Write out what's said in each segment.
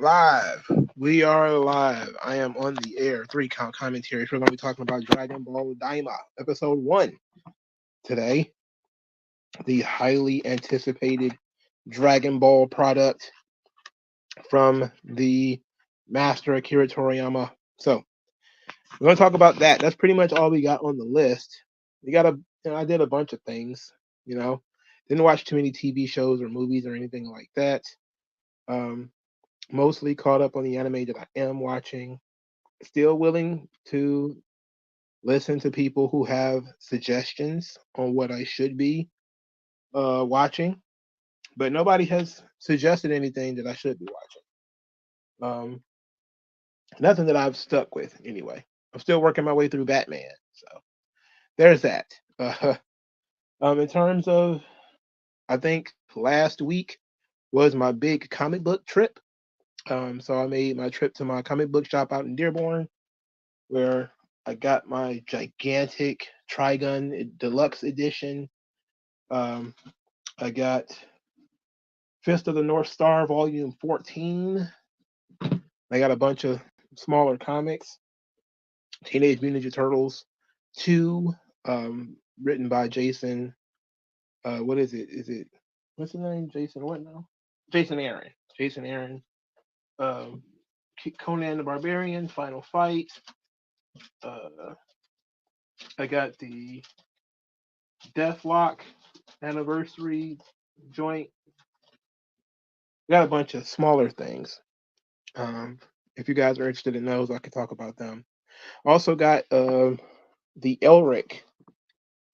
live. We are live. I am on the air. Three count commentary. We're going to be talking about Dragon Ball DAIMA, episode 1 today. The highly anticipated Dragon Ball product from the master Akira Toriyama. So we're going to talk about that. That's pretty much all we got on the list. We got I did a bunch of things. Didn't watch too many TV shows or movies or anything like that. Mostly caught up on the anime that I am watching. Still willing to listen to people who have suggestions on what I should be watching, but nobody has suggested anything that I should be watching. Nothing that I've stuck with anyway. I'm still working my way through Batman, so there's that. In terms of, I think last week was my big comic book trip. So I made my trip to my comic book shop out in Dearborn, where I got my gigantic Trigun Deluxe Edition. I got Fist of the North Star Volume 14. I got a bunch of smaller comics. Teenage Mutant Ninja Turtles 2, written by Jason. What is it? What's his name? Jason what now? Jason Aaron. Jason Aaron. Conan the Barbarian, Final Fight. I got the Deathlock anniversary joint. Got a bunch of smaller things. If you guys are interested in those, I could talk about them. Also got the Elric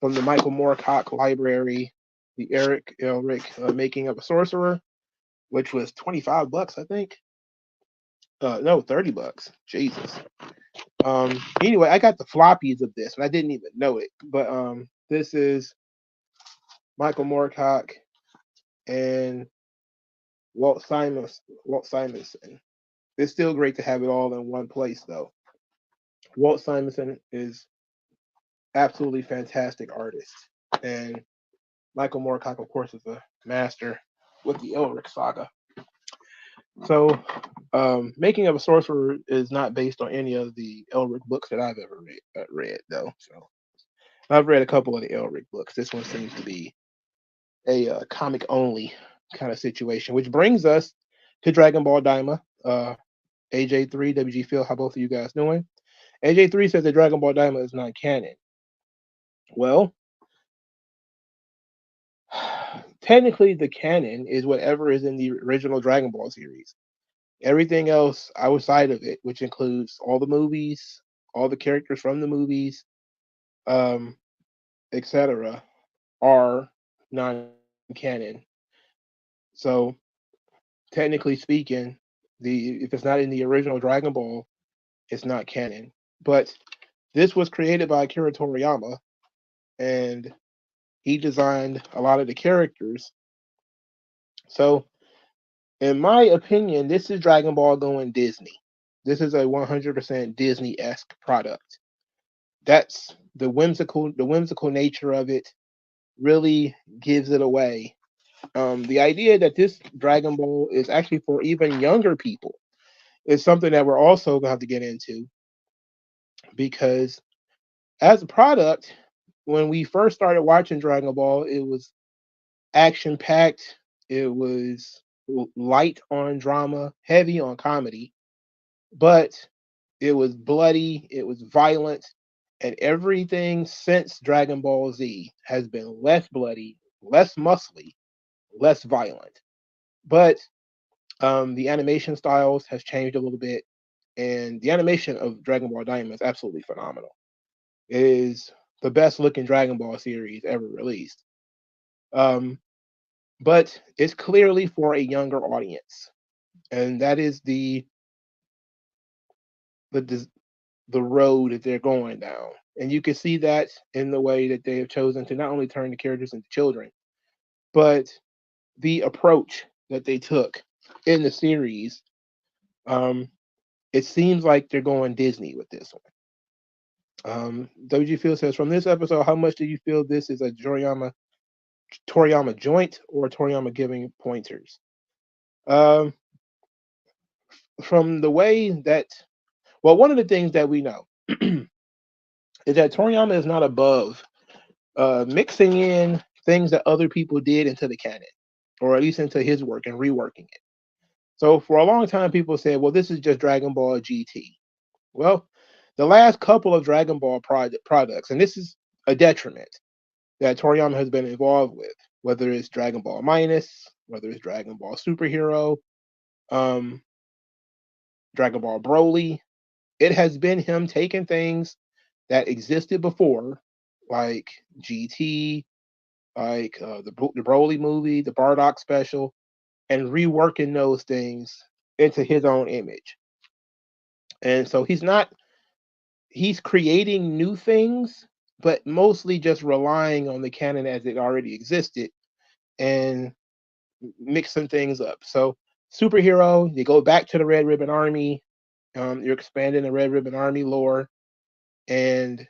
from the Michael Moorcock Library, the Eric Elric Making of a Sorcerer, which was $25, I think. No, $30. Jesus. Anyway, I got the floppies of this, and I didn't even know it. But this is Michael Moorcock and Walt Simonson. It's still great to have it all in one place, though. Walt Simonson is absolutely fantastic artist, and Michael Moorcock, of course, is a master with the Elric saga. So, Making of a Sorcerer is not based on any of the Elric books that I've ever read, though. So, I've read a couple of the Elric books. This one seems to be a comic-only kind of situation, which brings us to Dragon Ball DAIMA. AJ3, WG Phil, how both of you guys doing? AJ3 says that Dragon Ball DAIMA is not canon. Well, technically the canon is whatever is in the original Dragon Ball series. Everything else outside of it, which includes all the movies, all the characters from the movies, etc., are non-canon. So, technically speaking, if it's not in the original Dragon Ball, it's not canon. But this was created by Akira Toriyama, and he designed a lot of the characters. So, in my opinion, this is Dragon Ball going Disney. This is a 100% Disney-esque product. That's the whimsical nature of it really gives it away. The idea that this Dragon Ball is actually for even younger people is something that we're also going to have to get into, because as a product, when we first started watching Dragon Ball, it was action-packed. It was light on drama, heavy on comedy, but it was bloody, it was violent, and everything since Dragon Ball Z has been less bloody, less muscly, less violent. But the animation styles has changed a little bit, and the animation of Dragon Ball DAIMA is absolutely phenomenal. It is the best looking Dragon Ball series ever released. But it's clearly for a younger audience, and that is the road that they're going down. And you can see that in the way that they have chosen to not only turn the characters into children, but the approach that they took in the series. It seems like they're going Disney with this one. WG Phil says, from this episode, how much do you feel this is a Toriyama joint or Toriyama giving pointers? from the way that, well, one of the things that we know is that Toriyama is not above mixing in things that other people did into the canon, or at least into his work and reworking it. So for a long time, people said, well, this is just Dragon Ball GT. Well, the last couple of Dragon Ball products, and this is a detriment that Toriyama has been involved with, whether it's Dragon Ball Minus, whether it's Dragon Ball Superhero, um, Dragon Ball Broly. It has been him taking things that existed before, like GT, like the Broly movie, the Bardock special, and reworking those things into his own image. And so he's creating new things, but mostly just relying on the canon as it already existed and mixing things up. So superhero, you go back to the Red Ribbon Army, you're expanding the Red Ribbon Army lore, and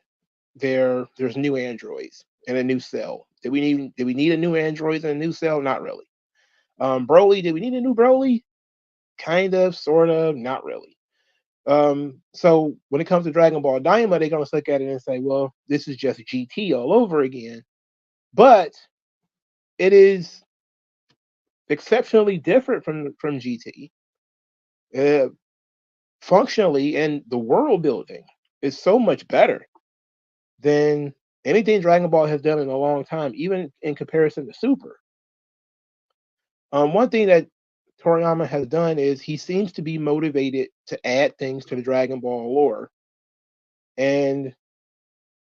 there's new androids and a new cell. Did we need a new android and a new cell? Not really. Broly, did we need a new Broly? Kind of, sort of, not really. So when it comes to Dragon Ball Daima, they're gonna look at it and say, well, this is just GT all over again. But it is exceptionally different from GT. Uh, Functionally, and the world building is so much better than anything Dragon Ball has done in a long time, even in comparison to Super. One thing that Toriyama has done is he seems to be motivated to add things to the Dragon Ball lore. And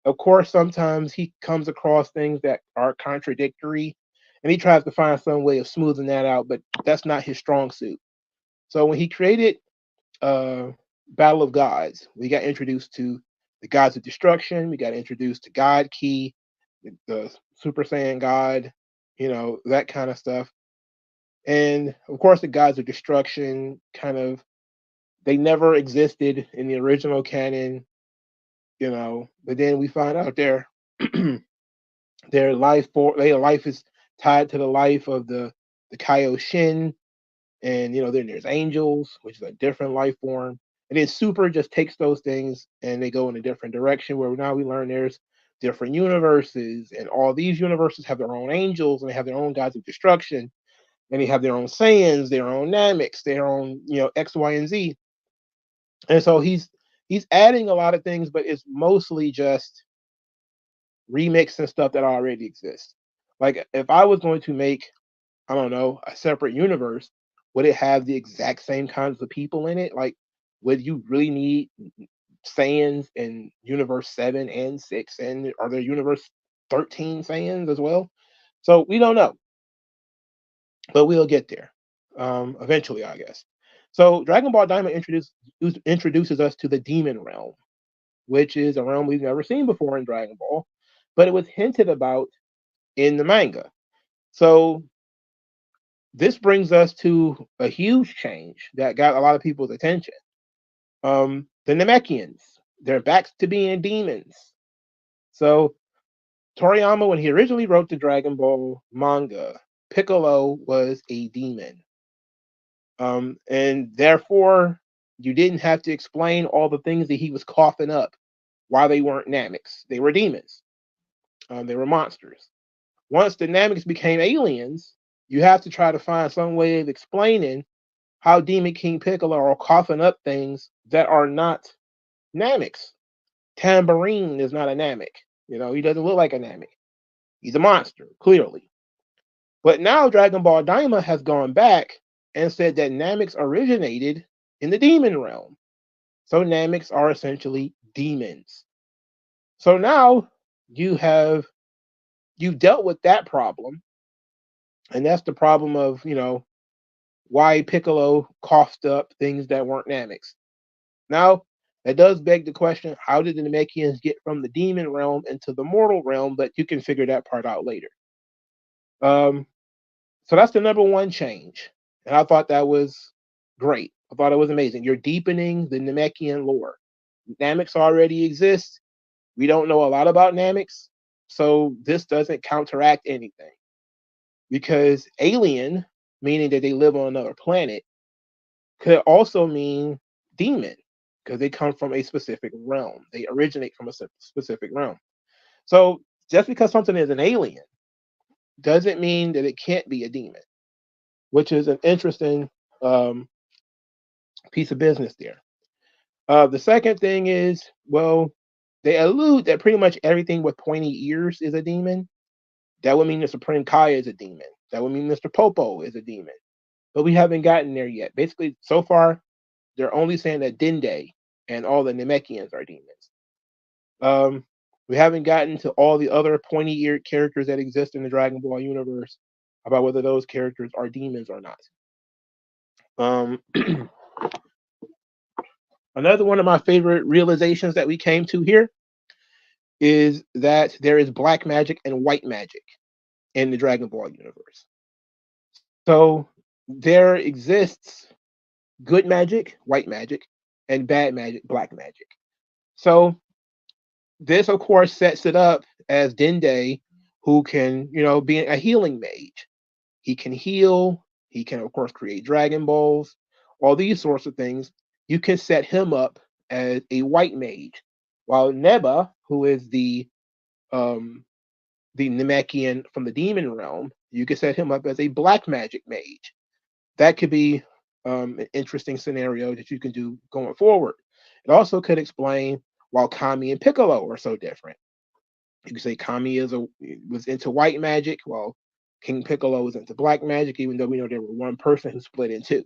of course, sometimes he comes across things that are contradictory and he tries to find some way of smoothing that out, but that's not his strong suit. So when he created uh, Battle of Gods, we got introduced to the gods of destruction, we got introduced to God Ki, the Super Saiyan God, that kind of stuff. And of course, the gods of destruction they never existed in the original canon, but then we find out their life is tied to the life of the Kaioshin, and then there's angels, which is a different life form. And then Super just takes those things and they go in a different direction where now we learn there's different universes, and all these universes have their own angels and they have their own gods of destruction, and they have their own Saiyans, their own Nameks, their own, X, Y, and Z. And so he's adding a lot of things, but it's mostly just remixing stuff that already exists. Like if I was going to make, I don't know, a separate universe, would it have the exact same kinds of people in it? Like, would you really need Saiyans in Universe 7 and 6? And are there Universe 13 Saiyans as well? So we don't know, but we'll get there eventually, I guess. So Dragon Ball Daima introduces us to the Demon Realm, which is a realm we've never seen before in Dragon Ball, but it was hinted about in the manga. So this brings us to a huge change that got a lot of people's attention. The Namekians, they're back to being demons. So Toriyama, when he originally wrote the Dragon Ball manga, Piccolo was a demon. And therefore, you didn't have to explain all the things that he was coughing up why they weren't Nameks. They were demons. They were monsters. Once the Nameks became aliens, you have to try to find some way of explaining how Demon King Piccolo are coughing up things that are not Nameks. Tambourine is not a Namek. He doesn't look like a Namek. He's a monster, clearly. But now Dragon Ball Daima has gone back and said that Nameks originated in the demon realm. So Nameks are essentially demons. So now you've dealt with that problem, and that's the problem of why Piccolo coughed up things that weren't Nameks. Now that does beg the question: how did the Namekians get from the demon realm into the mortal realm? But you can figure that part out later. So that's the number one change, and I thought that was great. I thought it was amazing. You're deepening the Namekian lore. Nameks already exist. We don't know a lot about Nameks, so this doesn't counteract anything. Because alien, meaning that they live on another planet, could also mean demon because they come from a specific realm. They originate from a specific realm. So just because something is an alien doesn't mean that it can't be a demon, which is an interesting um, piece of business there. The second thing is, well, they allude that pretty much everything with pointy ears is a demon. That would mean the Supreme Kai is a demon. That would mean Mr. Popo is a demon. But we haven't gotten there yet. Basically, so far, they're only saying that Dende and all the Namekians are demons. We haven't gotten to all the other pointy-eared characters that exist in the Dragon Ball universe about whether those characters are demons or not. Um, Another one of my favorite realizations that we came to here is that there is black magic and white magic in the Dragon Ball universe. So there exists good magic, white magic, and bad magic, black magic. So this, of course, sets it up as Dende, who can, be a healing mage. He can heal. He can, of course, create Dragon Balls, all these sorts of things. You can set him up as a white mage, while Neba, who is the Namekian from the demon realm, you can set him up as a black magic mage. That could be an interesting scenario that you can do going forward. It also could explain why Kami and Piccolo are so different. You could say Kami was into white magic, while King Piccolo was into black magic, even though we know there were one person who split in two.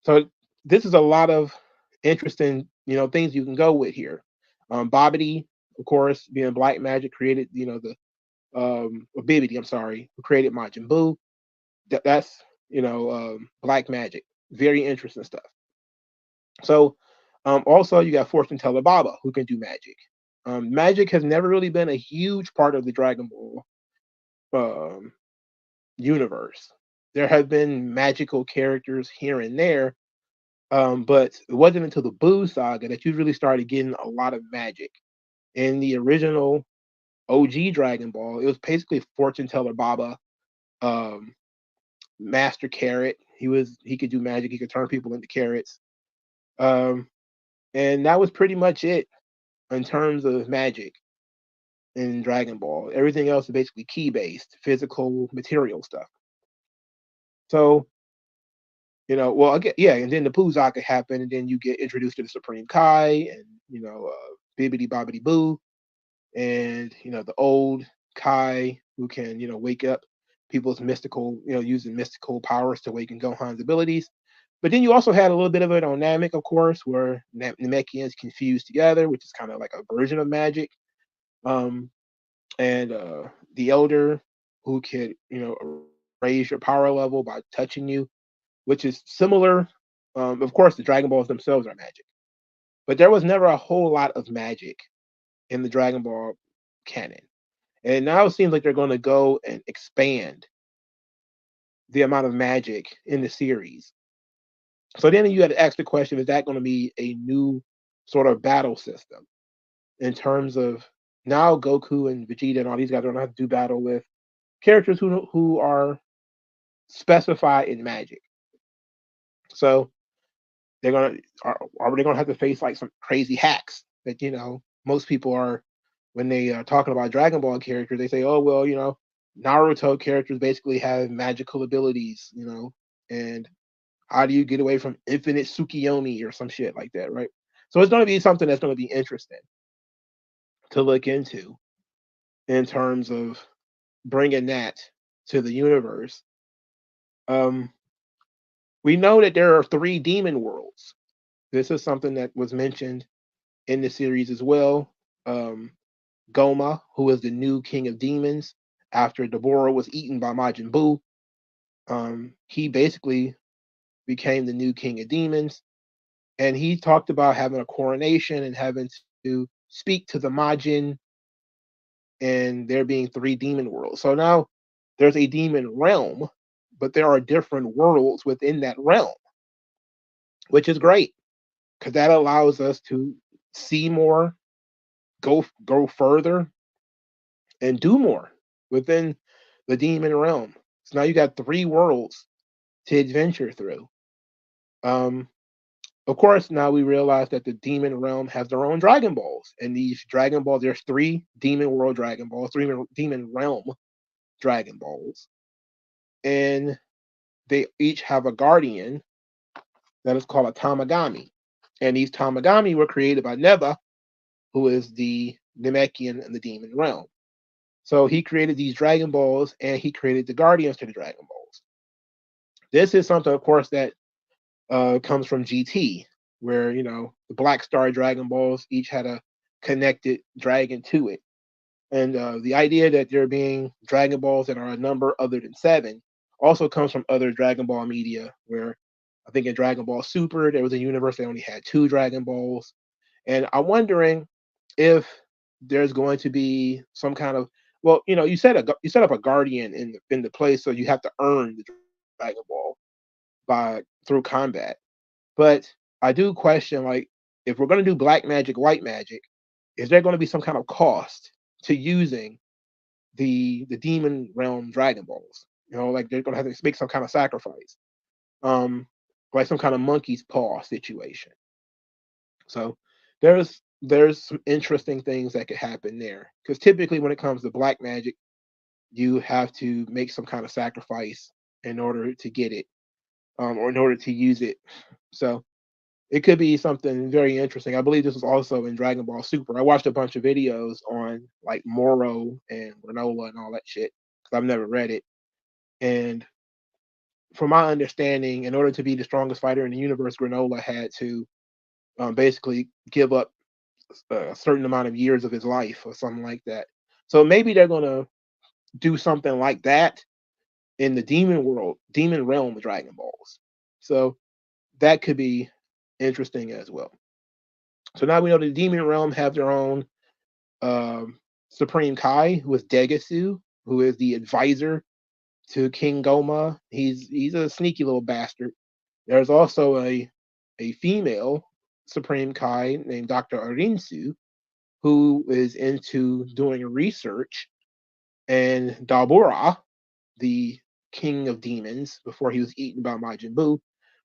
So this is a lot of interesting, things you can go with here. Babidi, of course, being black magic, created, or Bibidi, I'm sorry, who created Majin Buu. That's black magic. Very interesting stuff. So also you got Fortune Teller Baba who can do magic. Magic has never really been a huge part of the Dragon Ball um, universe. There have been magical characters here and there, but it wasn't until the Buu saga that you really started getting a lot of magic. In the original OG Dragon Ball, it was basically Fortune Teller Baba, um, Master Carrot. He could do magic. He could turn people into carrots. Um, and that was pretty much it in terms of magic in Dragon Ball. Everything else is basically key based, physical, material stuff. So, well, again, yeah, and then the Puzaka happened, and then you get introduced to the Supreme Kai, and Bibbidi Bobbidi Boo, and the old Kai who can wake up people's mystical, using mystical powers to awaken Gohan's abilities. But then you also had a little bit of it on Namek, of course, where Namekians confused together, which is kind of like a version of magic. Um, and the Elder, who could, raise your power level by touching you, which is similar. Of course, the Dragon Balls themselves are magic, but there was never a whole lot of magic in the Dragon Ball canon. And now it seems like they're going to go and expand the amount of magic in the series. So then you had to ask the question, is that going to be a new sort of battle system in terms of now Goku and Vegeta and all these guys are going to have to do battle with characters who are specified in magic. So they're going to are they going to have to face like some crazy hacks that most people are when they are talking about Dragon Ball characters, they say, oh well, Naruto characters basically have magical abilities, and how do you get away from infinite Tsukiyomi or some shit like that, right? So it's going to be something that's going to be interesting to look into in terms of bringing that to the universe. Um, we know that there are 3 demon worlds. This is something that was mentioned in the series as well. Um, Goma, who is the new king of demons after Deborah was eaten by Majin Buu, he basically became the new king of demons. And he talked about having a coronation and having to speak to the Majin and there being 3 demon worlds. So now there's a demon realm, but there are different worlds within that realm, which is great because that allows us to see more, go further, and do more within the demon realm. So now you got 3 worlds to adventure through. Um, of course, now we realize that the demon realm has their own Dragon Balls, and these Dragon Balls, there's 3 Demon World Dragon Balls, 3 Demon Realm Dragon Balls, and they each have a guardian that is called a Tamagami. And these Tamagami were created by Neva, who is the Namekian in the demon realm. So he created these Dragon Balls and he created the guardians to the Dragon Balls. This is something, of course, that comes from GT, where the Black Star Dragon Balls each had a connected dragon to it. And the idea that there being Dragon Balls that are a number other than 7 also comes from other Dragon Ball media, where I think in Dragon Ball Super, there was a universe that only had 2 Dragon Balls. And I'm wondering if there's going to be some kind of, well, you set up a guardian in the place, so you have to earn the Dragon Ball by through combat. But I do question, like, if we're going to do black magic, white magic, is there going to be some kind of cost to using the demon realm Dragon Balls? Like they're going to have to make some kind of sacrifice, um, like some kind of monkey's paw situation. So there's some interesting things that could happen there, because typically when it comes to black magic, you have to make some kind of sacrifice in order to get it, or in order to use it. So it could be something very interesting. I believe this was also in Dragon Ball Super. I watched a bunch of videos on like Moro and Granola and all that shit, because I've never read it. And from my understanding, in order to be the strongest fighter in the universe, Granola had to basically give up a certain amount of years of his life or something like that. So maybe they're gonna do something like that in the demon realm of Dragon Balls. So that could be interesting as well. So now we know the demon realm have their own Supreme Kai, who is Degasu, who is the advisor to King Goma. He's a sneaky little bastard. There's also a female Supreme Kai named Dr. Arinsu, who is into doing research, and Dabura, the king of demons, before he was eaten by Majin Buu,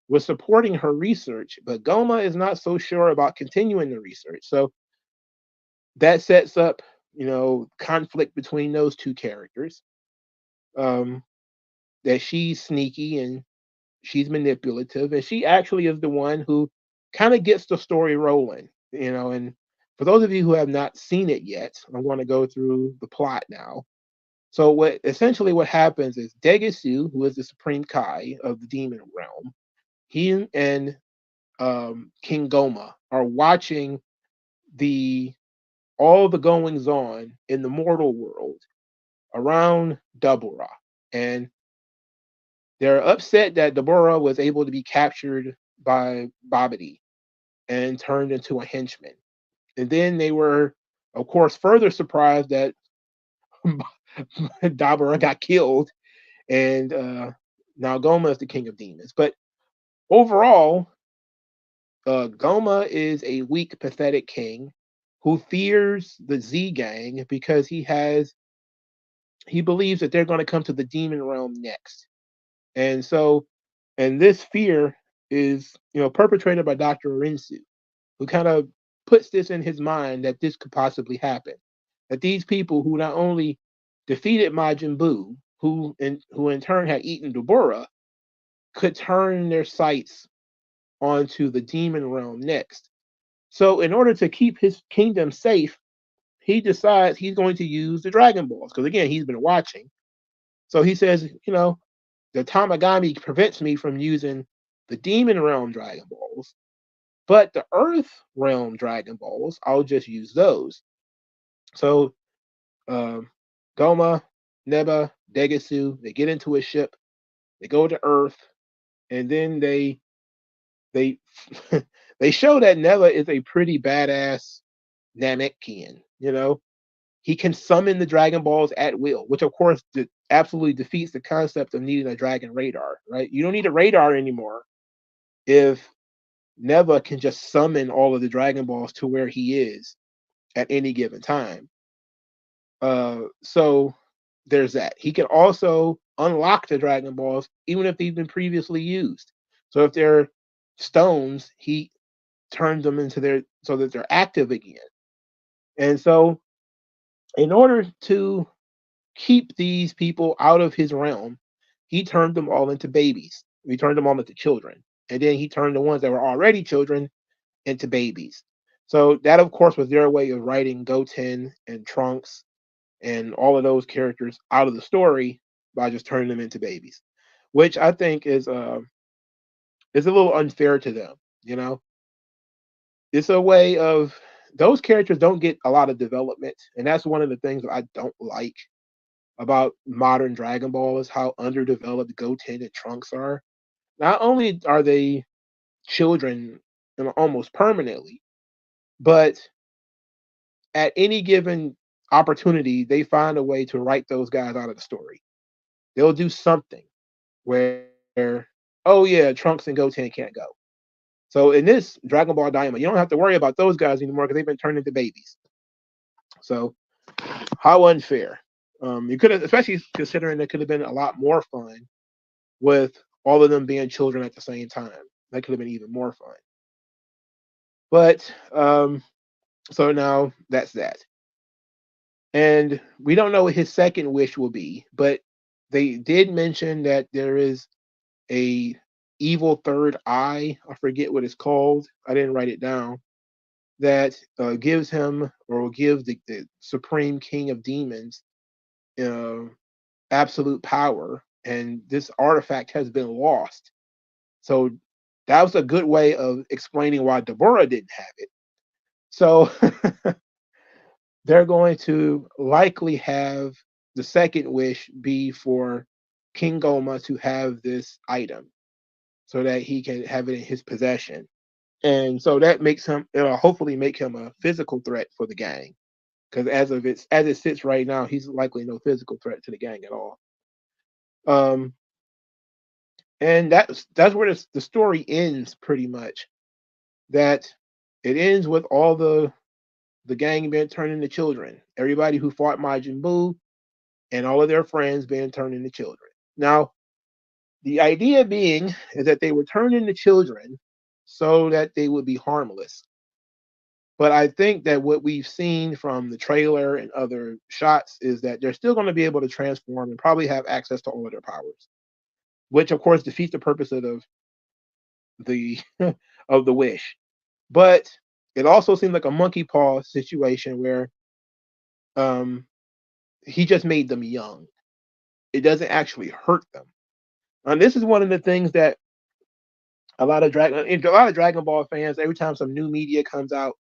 was supporting her research, but Goma is not so sure about continuing the research. So that sets up, conflict between those two characters. Um, that she's sneaky and she's manipulative, and she actually is the one who kind of gets the story rolling. And for those of you who have not seen it yet, I'm going to go through the plot now. So what happens is Degasu, who is the Supreme Kai of the demon realm, he and King Goma are watching the all the goings on in the mortal world around Dabura. And they're upset that Dabura was able to be captured by Babidi and turned into a henchman. And then they were, of course, further surprised that Dabura got killed, and now Goma is the king of demons. But overall, Goma is a weak, pathetic king who fears the Z Gang because he believes that they're going to come to the demon realm next. And so, and this fear is, perpetrated by Dr. Arinsu, who kind of puts this in his mind that this could possibly happen. That these people who not only defeated Majin Buu, who in turn had eaten Dabura, could turn their sights onto the demon realm next. So, in order to keep his kingdom safe, he decides he's going to use the Dragon Balls, because again, he's been watching. So he says, the Tamagami prevents me from using the Demon Realm Dragon Balls, but the Earth Realm Dragon Balls, I'll just use those. So um, Goma, Neba, Degasu, they get into a ship, they go to Earth, and then they they show that Neba is a pretty badass Namekian. He can summon the Dragon Balls at will, which of course absolutely defeats the concept of needing a dragon radar, right? You don't need a radar anymore if Neva can just summon all of the Dragon Balls to where he is at any given time. So there's that. He can also unlock the Dragon Balls even if they've been previously used. So if they're stones, he turned them into their so that they're active again. And so, in order to keep these people out of his realm, he turned them all into babies. He turned them all into children. And then he turned the ones that were already children into babies. So that, of course, was their way of writing Goten and Trunks and all of those characters out of the story by just turning them into babies, which I think is a little unfair to them. You know, it's a way of those characters don't get a lot of development, and that's one of the things that I don't like about modern Dragon Ball is how underdeveloped Goten and Trunks are. Not only are they children, almost permanently, but at any given opportunity, they find a way to write those guys out of the story. They'll do something where, oh yeah, Trunks and Goten can't go. So in this Dragon Ball Daima, you don't have to worry about those guys anymore because they've been turned into babies. So how unfair. You could have, especially considering it could have been a lot more fun with all of them being children at the same time. That could have been even more fun. But so now that's that. And we don't know what his second wish will be, but they did mention that there is a evil third eye. I forget what it's called. I didn't write it down. That gives him or will give the supreme king of demons uh, absolute power, and this artifact has been lost. So that was a good way of explaining why Deborah didn't have it. So they're going to likely have the second wish be for King Goma to have this item so that he can have it in his possession. And so that makes him, it'll hopefully make him a physical threat for the gang. Because as it sits right now, he's likely no physical threat to the gang at all. Um, and that's where the story ends pretty much. That it ends with all the gang being turned into children. Everybody who fought Majin Buu and all of their friends being turned into children. Now, the idea being is that they were turned into children so that they would be harmless. But I think that what we've seen from the trailer and other shots is that they're still going to be able to transform and probably have access to all of their powers, which of course defeats the purpose of the of the wish. But it also seems like a monkey paw situation where um, he just made them young. It doesn't actually hurt them. And this is one of the things that a lot of Dragon Ball fans, every time some new media comes out,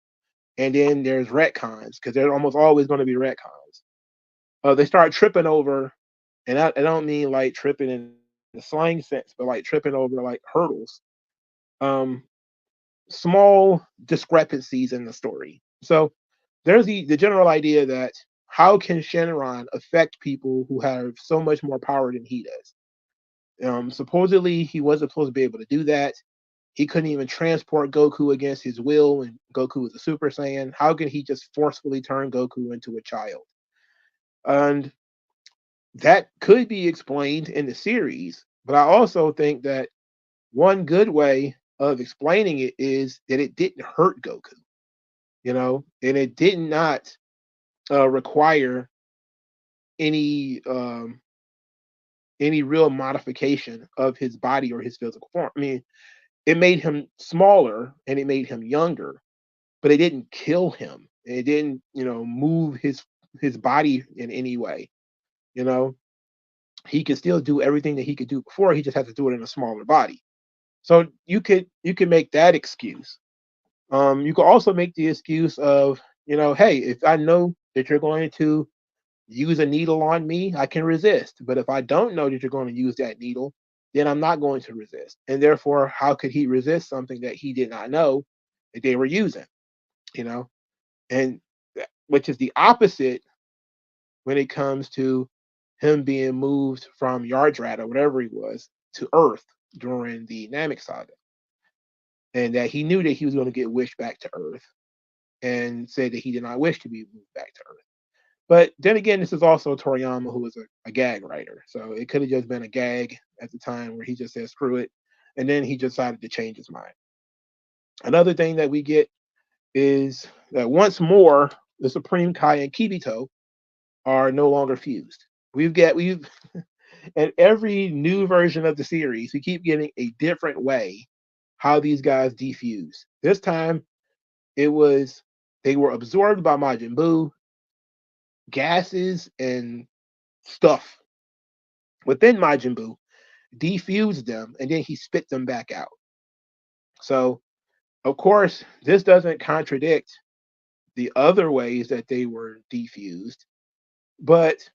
and then there's retcons because there's almost always going to be retcons. They start tripping over, and I don't mean like tripping in the slang sense, but like tripping over like hurdles, um, small discrepancies in the story. So there's the general idea that how can Shenron affect people who have so much more power than he does? Supposedly he wasn't supposed to be able to do that. He couldn't even transport Goku against his will, and Goku was a Super Saiyan. How can he just forcefully turn Goku into a child? And that could be explained in the series, but I also think that one good way of explaining it is that it didn't hurt Goku, and it did not require any any real modification of his body or his physical form. I mean, it made him smaller and it made him younger, but it didn't kill him. It didn't, move his body in any way. You know, he could still do everything that he could do before. He just had to do it in a smaller body. So you could make that excuse. You could also make the excuse of, hey, if I know that you're going to use a needle on me, I can resist. But if I don't know that you're going to use that needle, then I'm not going to resist. And therefore, how could he resist something that he did not know that they were using? You know, and which is the opposite when it comes to him being moved from Yardrat or whatever he was to Earth during the Namek saga, and that he knew that he was going to get wished back to Earth, and said that he did not wish to be moved back to Earth. But then again, this is also Toriyama, who was a gag writer, so it could have just been a gag at the time where he just said screw it, and then he decided to change his mind. Another thing that we get is that once more the Supreme Kai and Kibito are no longer fused. We've in every new version of the series, we keep getting a different way how these guys defuse. This time it was they were absorbed by Majin Buu, gases and stuff within Majin Buu defused them, and then he spit them back out. So, of course, this doesn't contradict the other ways that they were defused, but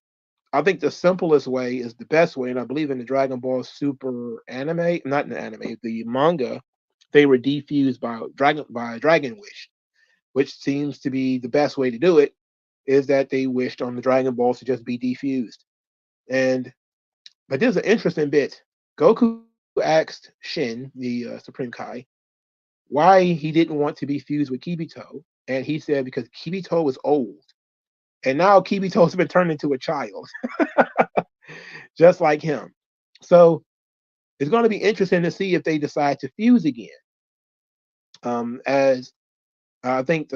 I think the simplest way is the best way, and I believe in the Dragon Ball Super anime, not in the anime, the manga, they were defused by Dragon Wish, which seems to be the best way to do it. Is that they wished on the Dragon Balls to just be defused, and but there's an interesting bit. Goku asked Shin, the Supreme Kai, why he didn't want to be fused with Kibito, and he said because Kibito was old, and now Kibito's been turned into a child, just like him. So it's going to be interesting to see if they decide to fuse again. As I think,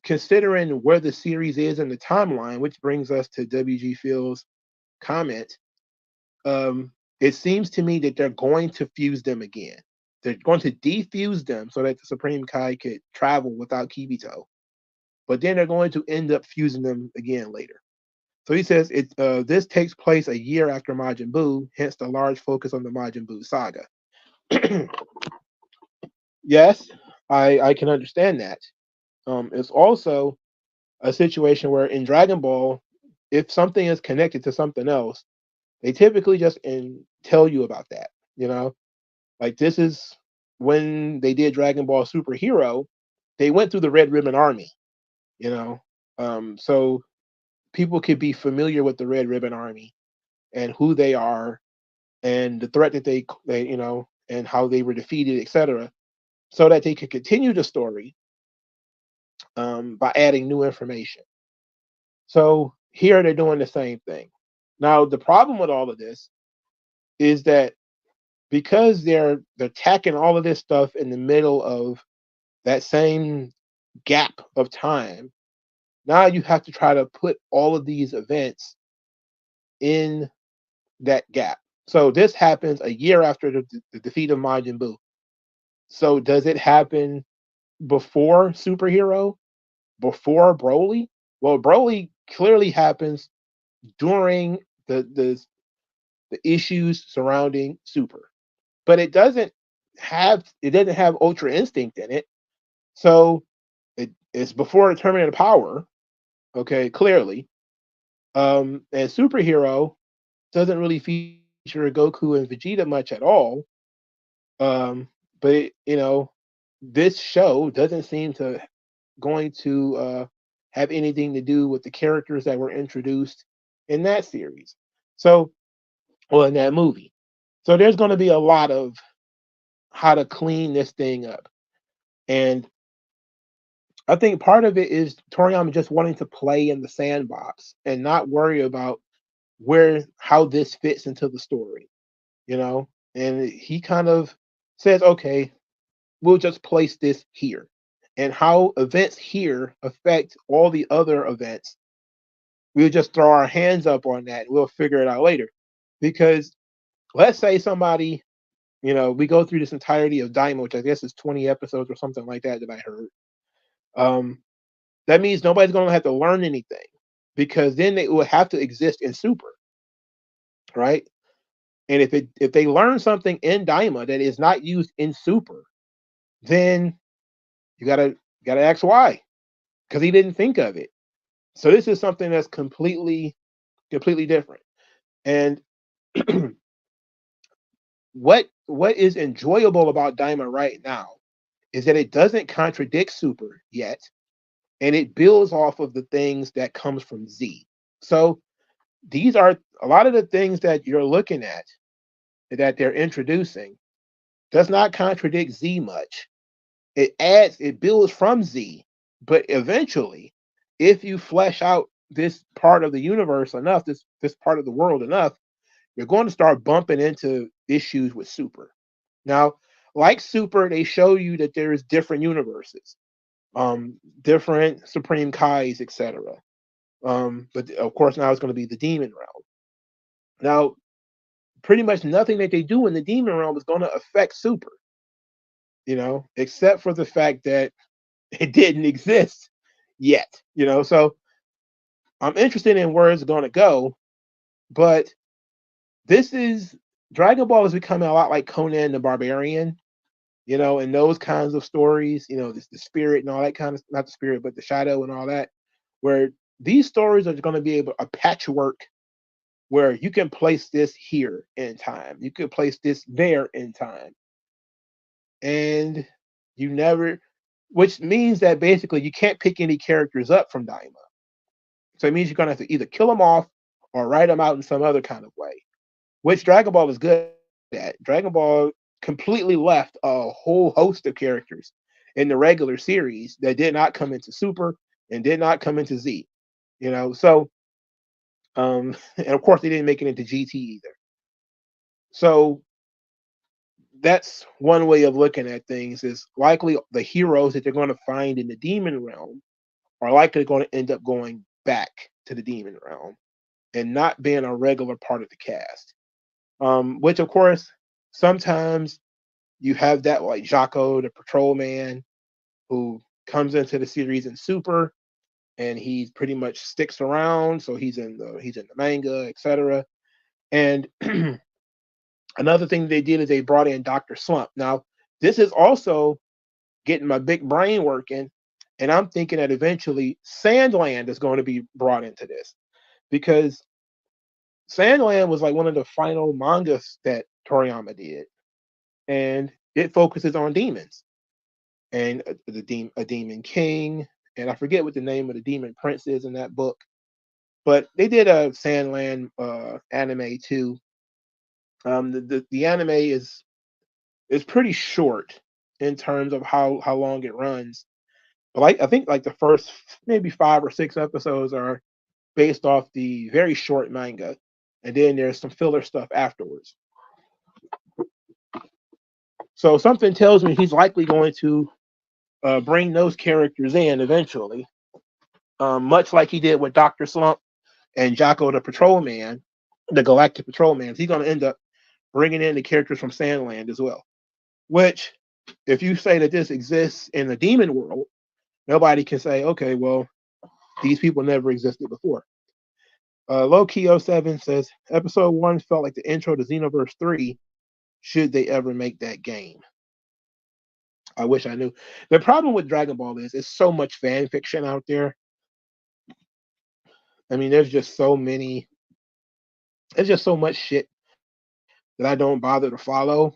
considering where the series is in the timeline, which brings us to WG Phil's comment, it seems to me that they're going to fuse them again. They're going to defuse them so that the Supreme Kai could travel without Kibito, but then they're going to end up fusing them again later. So he says this takes place a year after Majin Buu, hence the large focus on the Majin Buu saga. Yes, I can understand that. It's also a situation where in Dragon Ball, if something is connected to something else, they typically just tell you about that. You know, like this is when they did Dragon Ball Superhero, they went through the Red Ribbon Army. You know, so people could be familiar with the Red Ribbon Army and who they are and the threat that they and how they were defeated, etc., so that they could continue the story by adding new information. So here they're doing the same thing. Now the problem with all of this is that because they're tacking all of this stuff in the middle of that same gap of time, now you have to try to put all of these events in that gap. So this happens a year after the defeat of Majin Buu. So does it happen before Superhero? Before Broly? Well, Broly clearly happens during the issues surrounding Super, but it doesn't have Ultra Instinct in it. So it's before the Terminator Power. Okay, clearly. And Superhero doesn't really feature Goku and Vegeta much at all. But this show doesn't seem to going to have anything to do with the characters that were introduced in that series. So, well, in that movie. So there's going to be a lot of how to clean this thing up, and I think part of it is Toriyama just wanting to play in the sandbox and not worry about where how this fits into the story, you know. And he kind of says, "Okay, we'll just place this here, and how events here affect all the other events. We'll just throw our hands up on that. And we'll figure it out later." Because let's say somebody, we go through this entirety of Daima, which I guess is 20 episodes or something like that I heard. That means nobody's going to have to learn anything because then they will have to exist in Super, right? And if they learn something in Daima that is not used in Super, then you gotta ask why, because he didn't think of it. So this is something that's completely different. And what is enjoyable about Daima right now is that it doesn't contradict Super yet, and it builds off of the things that comes from Z. So these are a lot of the things that you're looking at that they're introducing does not contradict Z much. It builds from Z, but eventually, if you flesh out this part of the universe enough, this part of the world enough, you're going to start bumping into issues with Super. Now, like Super, they show you that there is different universes, different Supreme Kais, etc. But of course, now it's going to be the demon realm. Now, pretty much nothing that they do in the demon realm is going to affect Super, except for the fact that it didn't exist yet. So I'm interested in where it's going to go, but this is Dragon Ball is becoming a lot like Conan the Barbarian, and those kinds of stories, the spirit and all that kind of, not the spirit, but the shadow and all that, where these stories are going to be able a patchwork where you can place this here in time, you can place this there in time, and you never, which means that basically you can't pick any characters up from Daima. So it means you're going to have to either kill them off or write them out in some other kind of way, which Dragon Ball is good at. Dragon Ball completely left a whole host of characters in the regular series that did not come into Super and did not come into Z. So and of course they didn't make it into GT either. So that's one way of looking at things, is likely the heroes that they're going to find in the demon realm are likely going to end up going back to the demon realm and not being a regular part of the cast. Which of course sometimes you have that, like Jaco, the patrolman, who comes into the series in Super, and he pretty much sticks around. So he's in the manga, etc. And another thing they did is they brought in Dr. Slump. Now, this is also getting my big brain working, and I'm thinking that eventually Sandland is going to be brought into this, because Sandland was like one of the final mangas that Toriyama did, and it focuses on demons and a demon king, and I forget what the name of the demon prince is in that book, but they did a Sandland anime too. The anime is pretty short in terms of how long it runs. But I think like the first maybe 5 or 6 episodes are based off the very short manga, and then there's some filler stuff afterwards. So something tells me he's likely going to bring those characters in eventually, much like he did with Dr. Slump and Jaco the Patrolman, the Galactic Patrolman. He's going to end up bringing in the characters from Sandland as well. Which, if you say that this exists in the demon world, nobody can say, okay, well, these people never existed before. Low-Key07 says, Episode 1 felt like the intro to Xenoverse 3, should they ever make that game. I wish I knew. The problem with Dragon Ball is there's so much fan fiction out there. I mean, there's just so much shit that I don't bother to follow.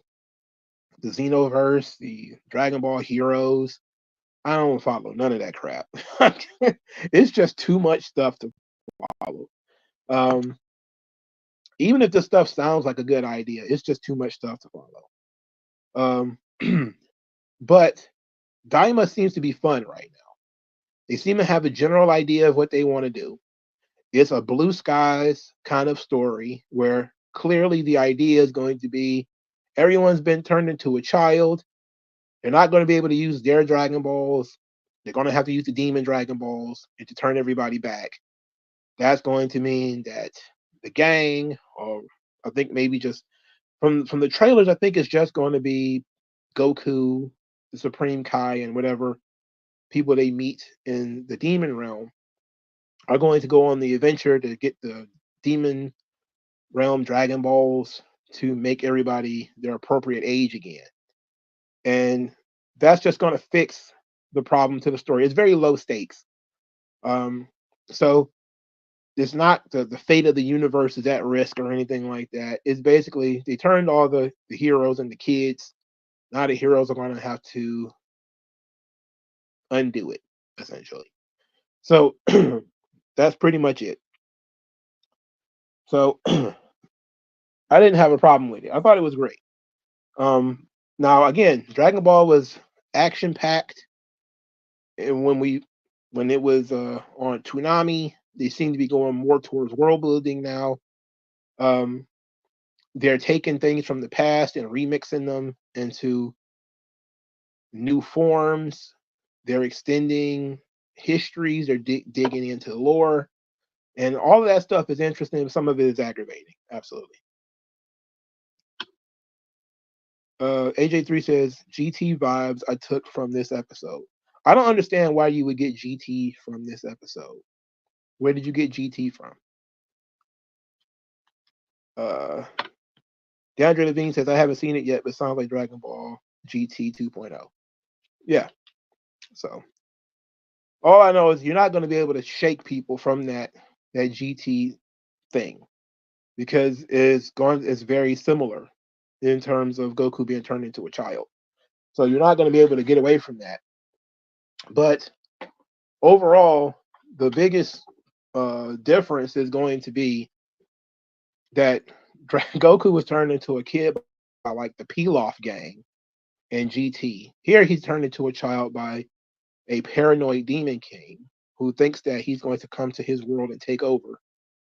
The Xenoverse, the Dragon Ball Heroes, I don't follow none of that crap. It's just too much stuff to follow. Even if this stuff sounds like a good idea, it's just too much stuff to follow. But Daima seems to be fun right now. They seem to have a general idea of what they want to do. It's a blue skies kind of story where clearly the idea is going to be everyone's been turned into a child. They're not going to be able to use their Dragon Balls. They're going to have to use the Demon Dragon Balls and to turn everybody back. That's going to mean that the gang, or I think maybe just from the trailers, I think it's just going to be Goku, the Supreme Kai, and whatever people they meet in the Demon Realm are going to go on the adventure to get the Demon Realm Dragon Balls to make everybody their appropriate age again. And that's just going to fix the problem to the story. It's very low stakes. So it's not the fate of the universe is at risk or anything like that. It's basically they turned all the heroes into kids. Now the heroes are going to have to undo it, essentially. So that's pretty much it. So I didn't have a problem with it. I thought it was great. Now again, Dragon Ball was action packed, and when it was on Toonami, they seem to be going more towards world building now. They're taking things from the past and remixing them into new forms. They're extending histories. They're digging into the lore, and all of that stuff is interesting. Some of it is aggravating. Absolutely. AJ3 says GT vibes I took from this episode. I don't understand why you would get GT from this episode. Where did you get GT from? DeAndre Levine says I haven't seen it yet, but sounds like Dragon Ball GT 2.0. Yeah. So all I know is you're not going to be able to shake people from that GT thing because it's very similar in terms of Goku being turned into a child. So you're not going to be able to get away from that. But overall, the biggest difference is going to be that Goku was turned into a kid by like the Pilaf gang and GT. Here he's turned into a child by a paranoid demon king who thinks that he's going to come to his world and take over.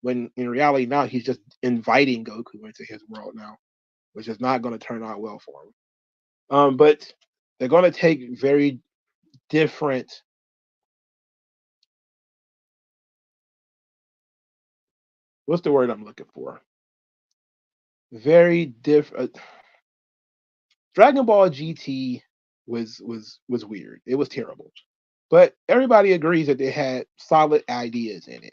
When in reality now he's just inviting Goku into his world now, which is not going to turn out well for him. But they're going to take very different. What's the word I'm looking for? Very different. Dragon Ball GT was weird. It was terrible. But everybody agrees that they had solid ideas in it.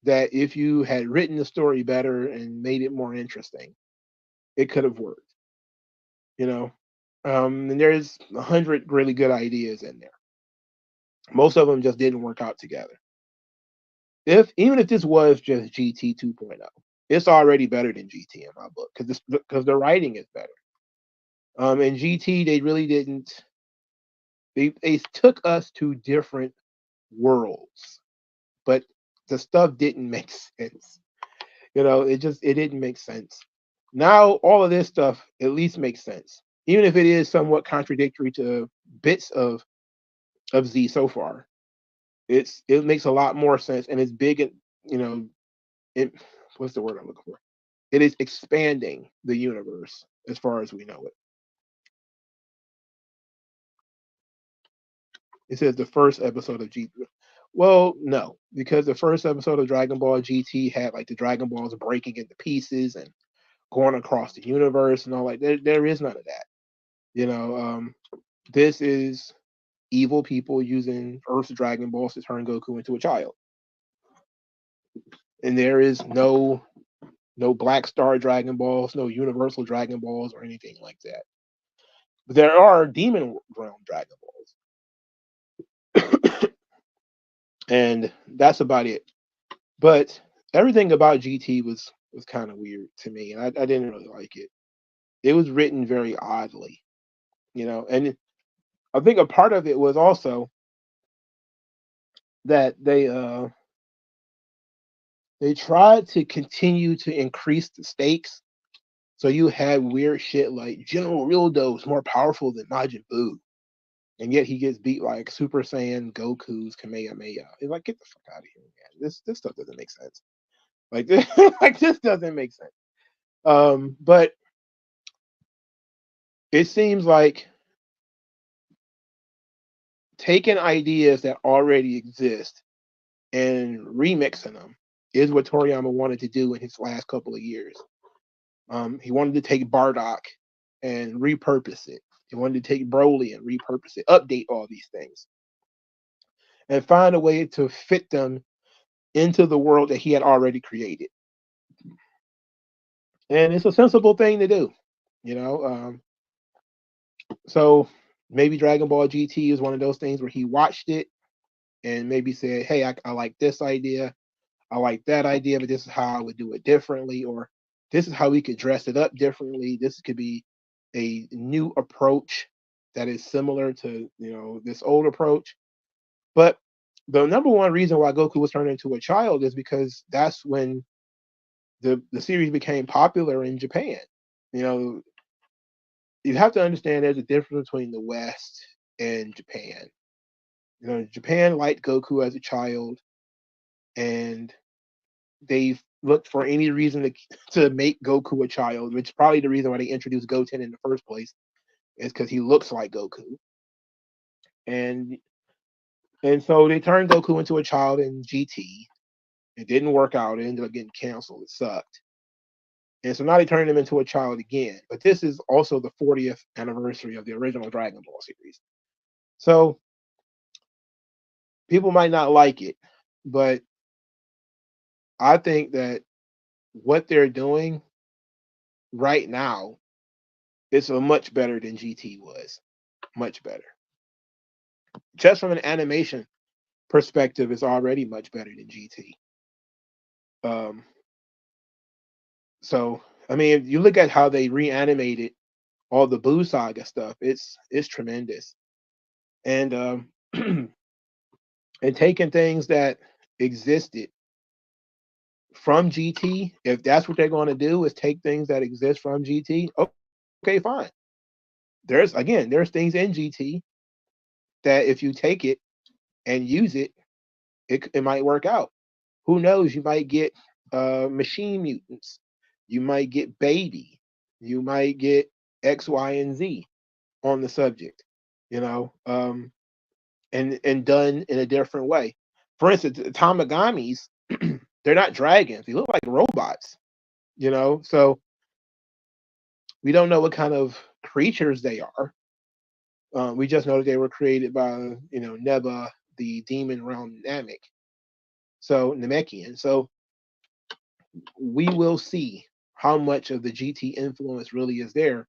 That if you had written the story better and made it more interesting, it could have worked. You know, and there's 100 really good ideas in there. Most of them just didn't work out together. Even if this was just GT 2.0, it's already better than GT in my book because the writing is better. In GT, they really didn't. They took us to different worlds, but the stuff didn't make sense. It didn't make sense. Now all of this stuff at least makes sense, even if it is somewhat contradictory to bits of Z so far. It makes a lot more sense, and it's big. It what's the word I'm looking for? It is expanding the universe as far as we know it. It says the first episode of GT. Well, no, because the first episode of Dragon Ball GT had like the Dragon Balls breaking into pieces and going across the universe and all like there is none of that. This is evil people using Earth's Dragon Balls to turn Goku into a child. And there is no Black Star Dragon Balls, no Universal Dragon Balls or anything like that. But there are Demon Realm Dragon Balls. And that's about it. But everything about GT was kind of weird to me, and I didn't really like it. It was written very oddly, and I think a part of it was also that they tried to continue to increase the stakes. So you had weird shit like General Rildo is more powerful than Majin Buu, and yet he gets beat like Super Saiyan Goku's Kamehameha. It's like, get the fuck out of here, man. This stuff doesn't make sense. Like this, this doesn't make sense. But it seems like taking ideas that already exist and remixing them is what Toriyama wanted to do in his last couple of years. He wanted to take Bardock and repurpose it. He wanted to take Broly and repurpose it, update all these things, and find a way to fit them into the world that he had already created. And it's a sensible thing to do, So maybe Dragon Ball GT is one of those things where he watched it and maybe said, hey, I like this idea. I like that idea, but this is how I would do it differently, or this is how we could dress it up differently. This could be a new approach that is similar to, this old approach. But the number one reason why Goku was turned into a child is because that's when the series became popular in Japan. You have to understand there's a difference between the West and Japan. Japan liked Goku as a child, and they looked for any reason to make Goku a child, which is probably the reason why they introduced Goten in the first place, is because he looks like Goku. and so they turned Goku into a child in GT. It didn't work out. It ended up getting canceled. It sucked. And so now they turned him into a child again. But this is also the 40th anniversary of the original Dragon Ball series. So people might not like it, but I think that what they're doing right now is a much better than GT was. Much better. Just from an animation perspective, it's already much better than GT. Um, so I mean, if you look at how they reanimated all the Buu Saga stuff, it's tremendous. And and taking things that existed from GT, if that's what they're going to do, is take things that exist from GT. Okay, fine. There's things in GT that if you take it and use it, it might work out. Who knows? You might get machine mutants. You might get baby. You might get X, Y, and Z on the subject. You know, and done in a different way. For instance, the Tamagamis, they're not dragons. They look like robots. You know, so we don't know what kind of creatures they are. We just know that they were created by Neba, the demon realm Namek. So Namekian. So we will see how much of the GT influence really is there,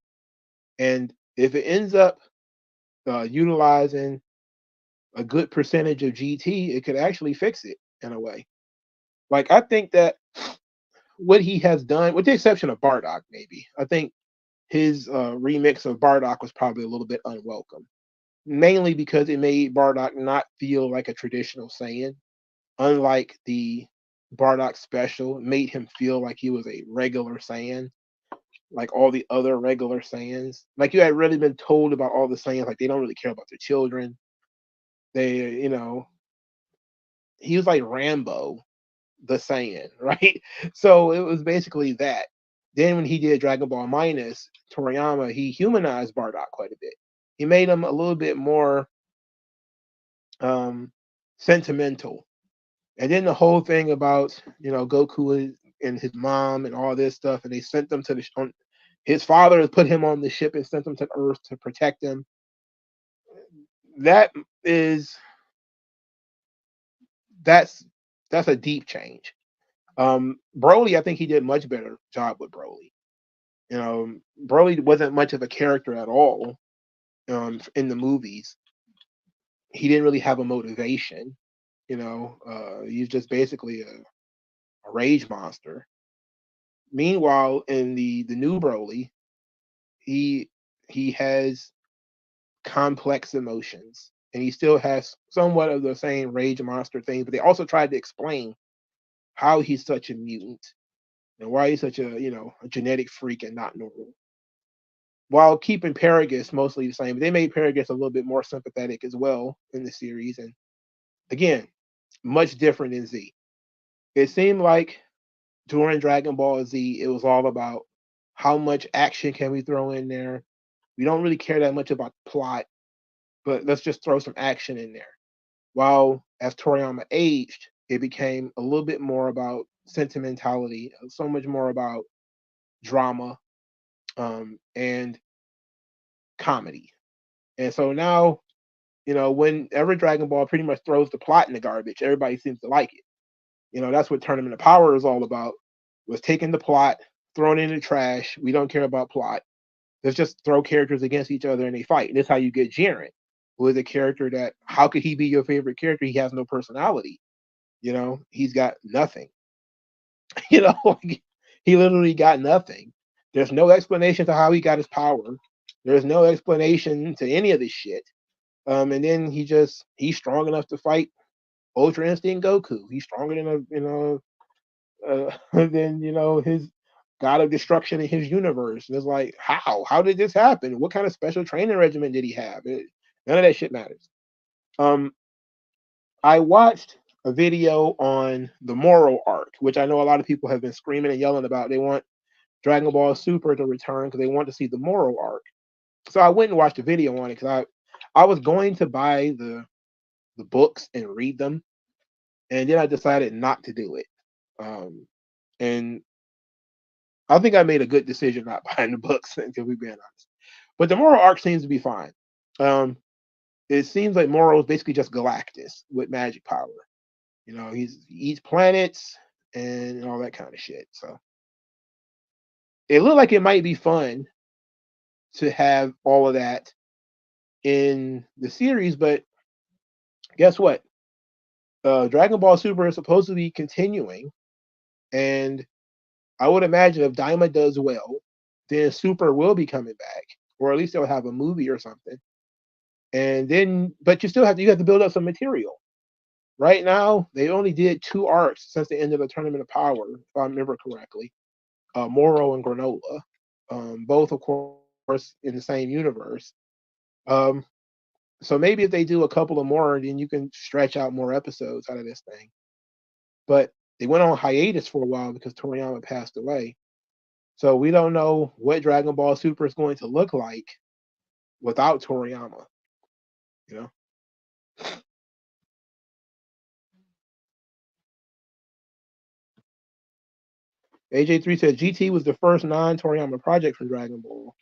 and if it ends up utilizing a good percentage of GT, it could actually fix it in a way. Like I think that what he has done, with the exception of Bardock, maybe I think his remix of Bardock was probably a little bit unwelcome, mainly because it made Bardock not feel like a traditional Saiyan. Unlike the Bardock special, it made him feel like he was a regular Saiyan, like all the other regular Saiyans. Like you had really been told about all the Saiyans, like they don't really care about their children. They, he was like Rambo, the Saiyan, right? So it was basically that. Then when he did Dragon Ball Minus, Toriyama, he humanized Bardock quite a bit. He made him a little bit more sentimental. And then the whole thing about Goku and his mom and all this stuff, and they sent them to his father put him on the ship and sent him to Earth to protect him. That is that's a deep change. Broly, I think he did much better job with Broly. Broly wasn't much of a character at all in the movies. He didn't really have a motivation. He's just basically a rage monster. Meanwhile, in the new Broly, he has complex emotions, and he still has somewhat of the same rage monster thing. But they also tried to explain how he's such a mutant and why he's such a genetic freak and not normal, while keeping Paragus mostly the same. They made Paragus a little bit more sympathetic as well in the series, and again, much different in Z. It seemed like during Dragon Ball Z, it was all about how much action can we throw in there. We don't really care that much about the plot, but let's just throw some action in there. While as Toriyama aged, it became a little bit more about sentimentality, so much more about drama and comedy. And so now, whenever Dragon Ball pretty much throws the plot in the garbage, everybody seems to like it. That's what Tournament of Power is all about, was taking the plot, throwing it in the trash. We don't care about plot. Let's just throw characters against each other and they fight. And that's how you get Jiren, who is a character that, how could he be your favorite character? He has no personality. He's got nothing. He literally got nothing. There's no explanation to how he got his power. There's no explanation to any of this shit. And then he's strong enough to fight Ultra Instinct Goku. He's stronger than than his god of destruction in his universe. And it's like, how did this happen? What kind of special training regimen did he have? None of that shit matters. I watched a video on the Moral arc, which I know a lot of people have been screaming and yelling about. They want Dragon Ball Super to return because they want to see the Moral arc. So I went and watched a video on it because I was going to buy the books and read them, and then I decided not to do it. Um, and I think I made a good decision not buying the books, until we being honest. But the moral arc seems to be fine. Um, it seems like Moro is basically just Galactus with magic power. He eats planets and all that kind of shit. So it looked like it might be fun to have all of that in the series, but guess what? Dragon Ball Super is supposed to be continuing, and I would imagine if Daima does well, then Super will be coming back, or at least they'll have a movie or something. And then, but you have to build up some material. Right now, they only did 2 arcs since the end of the Tournament of Power, if I remember correctly. Moro and Granola, both of course in the same universe. Um, so maybe if they do a couple of more, then you can stretch out more episodes out of this thing. But they went on hiatus for a while because Toriyama passed away. So we don't know what Dragon Ball Super is going to look like without Toriyama. You know, AJ3 said GT was the first non-Toriyama project for Dragon Ball,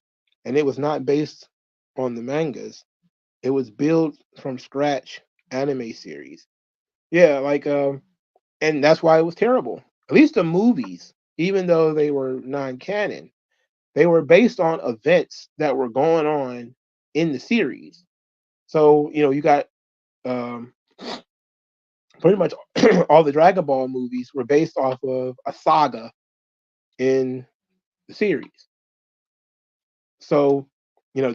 and it was not based on the mangas. It was built from scratch anime series. Yeah, and that's why it was terrible. At least the movies, even though they were non-canon, they were based on events that were going on in the series. So you got um, pretty much all the Dragon Ball movies were based off of a saga in the series. So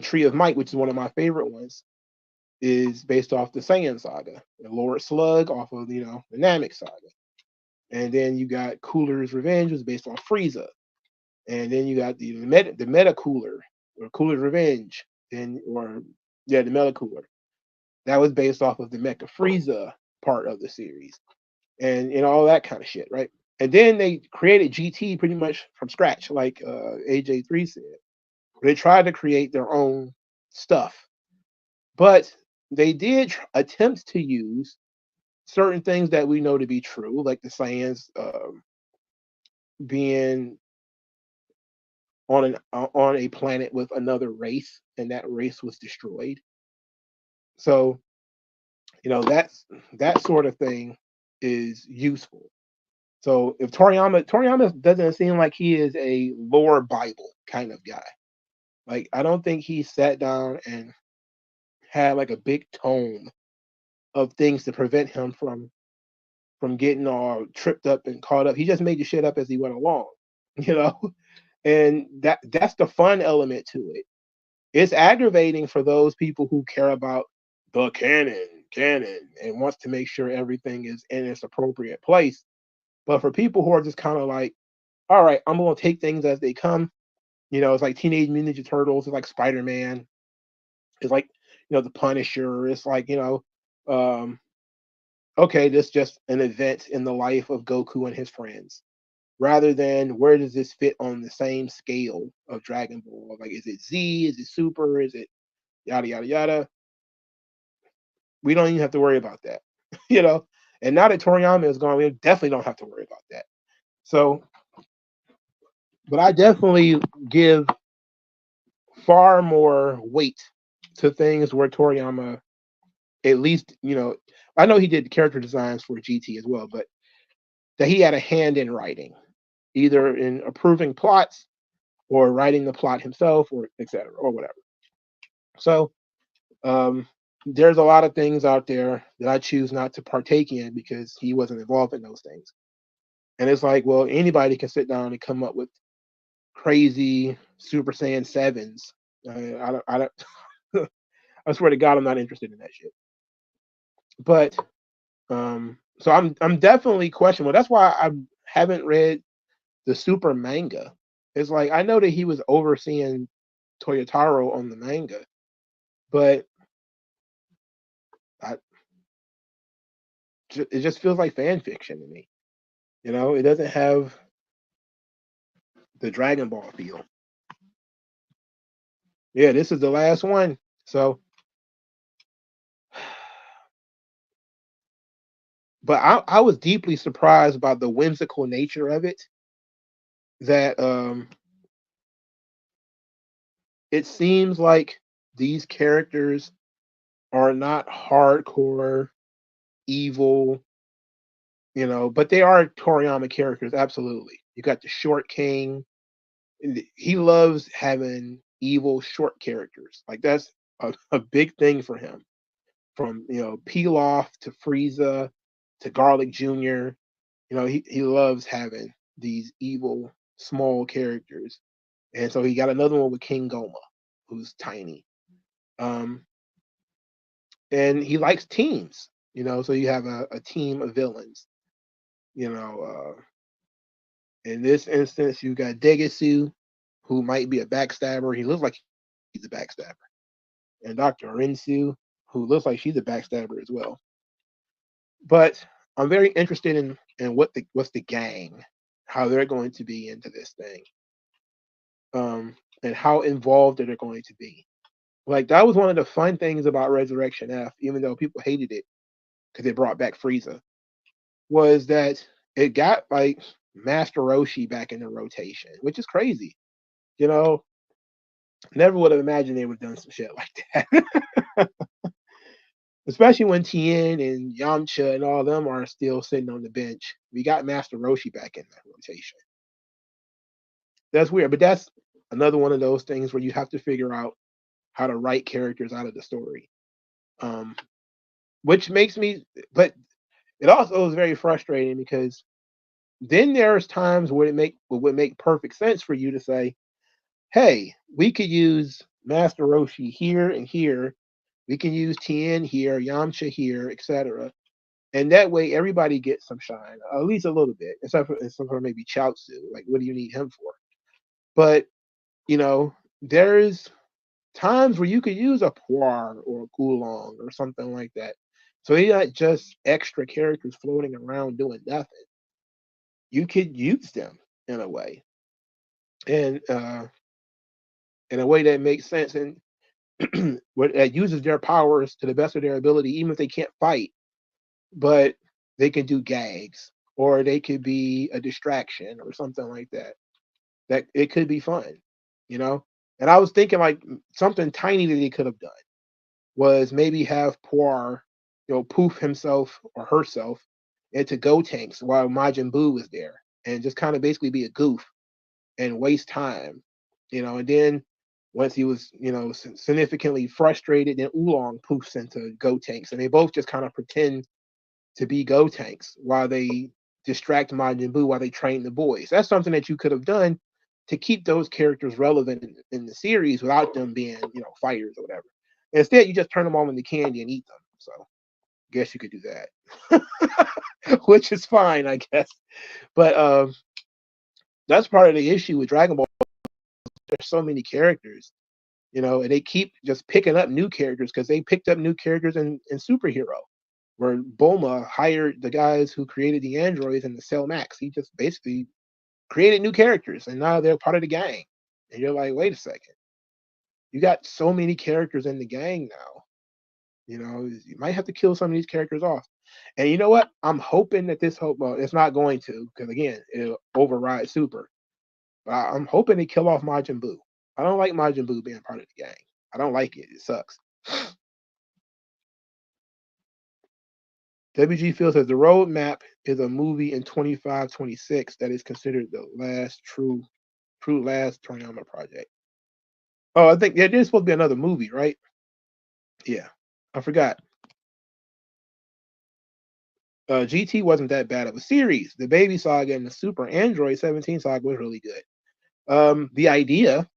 Tree of Might, which is one of my favorite ones, is based off the Saiyan saga. The Lord Slug off of the Namek saga. And then you got Cooler's Revenge was based on Frieza. And then you got the Meta Cooler or Cooler's Revenge, the Meta Cooler. That was based off of the Mecha Frieza part of the series. And all that kind of shit, right? And then they created GT pretty much from scratch, like AJ3 said. They tried to create their own stuff, but they did attempt to use certain things that we know to be true, like the Saiyans being on a planet with another race, and that race was destroyed. So that sort of thing is useful. So if Toriyama doesn't seem like he is a lore Bible kind of guy. Like I don't think he sat down and had like a big tome of things to prevent him from getting all tripped up and caught up. He just made the shit up as he went along, you know. And that's the fun element to it. It's aggravating for those people who care about the canon, and wants to make sure everything is in its appropriate place. But for people who are just kind of like, all right, I'm gonna take things as they come. It's like Teenage Mutant Ninja Turtles. It's like Spider-Man. It's like the Punisher. It's like um, okay, this is just an event in the life of Goku and his friends, rather than where does this fit on the same scale of Dragon Ball? Like, is it Z? Is it Super? Is it yada yada yada? We don't even have to worry about that, you know. And now that Toriyama is gone, we definitely don't have to worry about that. So, but I definitely give far more weight to things where Toriyama, at least, I know he did character designs for GT as well, but that he had a hand in writing, either in approving plots or writing the plot himself, or etc. or whatever. So there's a lot of things out there that I choose not to partake in because he wasn't involved in those things. And it's like, well, anybody can sit down and come up with crazy Super Saiyan sevens. I don't. I swear to God, I'm not interested in that shit. But so I'm definitely questionable. That's why I haven't read the Super manga. It's like I know that he was overseeing Toyotaro on the manga, but I, it just feels like fan fiction to me. It doesn't have the Dragon Ball feel. Yeah, this is the last one. So but I was deeply surprised by the whimsical nature of it. That it seems like these characters are not hardcore evil, but they are Toriyama characters, absolutely. You got the Short King. He loves having evil short characters. Like that's a big thing for him. From Pilaf to Frieza to Garlic Jr. He loves having these evil small characters. And so he got another one with King Goma, who's tiny. Um, and he likes teams, so you have a team of villains. In this instance, you got Degisu, who might be a backstabber. He looks like he's a backstabber. And Dr. Arinsu, who looks like she's a backstabber as well. But I'm very interested in what's the gang, how they're going to be into this thing, and how involved they're going to be. Like that was one of the fun things about Resurrection F, even though people hated it because it brought back Frieza, was that it got like Master Roshi back in the rotation, which is crazy. Never would have imagined they would have done some shit like that. Especially when Tien and Yamcha and all of them are still sitting on the bench. We got Master Roshi back in that rotation. That's weird, but that's another one of those things where you have to figure out how to write characters out of the story. Which makes me, but it also is very frustrating because then there's times where it would make perfect sense for you to say, hey, we could use Master Roshi here and here. We can use Tien here, Yamcha here, etc. And that way everybody gets some shine, at least a little bit, except for maybe Chaozu. Like, what do you need him for? But, there's times where you could use a Puar or a Gulong or something like that. So they're not just extra characters floating around doing nothing. You could use them in a way. And in a way that makes sense and that uses their powers to the best of their ability, even if they can't fight, but they can do gags or they could be a distraction or something like that. That it could be fun, you know. And I was thinking like something tiny that they could have done was maybe have Puar, poof himself or herself into Go Tanks while Majin Buu was there, and just kind of basically be a goof and waste time, And then once he was, significantly frustrated, then Oolong poofs into Go Tanks, and they both just kind of pretend to be Go Tanks while they distract Majin Buu while they train the boys. That's something that you could have done to keep those characters relevant in the series without them being, fighters or whatever. Instead, you just turn them all into candy and eat them. So, I guess you could do that, which is fine, I guess. But that's part of the issue with Dragon Ball. There's so many characters, and they keep just picking up new characters because they picked up new characters in Superhero, where Bulma hired the guys who created the androids in the Cell Max. He just basically created new characters, and now they're part of the gang. And you're like, wait a second, you got so many characters in the gang now. You might have to kill some of these characters off. And you know what? I'm hoping that well, it's not going to, because again, it'll override Super. But I'm hoping they kill off Majin Buu. I don't like Majin Buu being part of the gang. I don't like it. It sucks. WG Field says the roadmap is a movie in 25-26 that is considered the last true last Toriyama project. Oh, I think there's supposed to be another movie, right? Yeah, I forgot. GT wasn't that bad of a series. The Baby Saga and the Super Android 17 saga was really good. The idea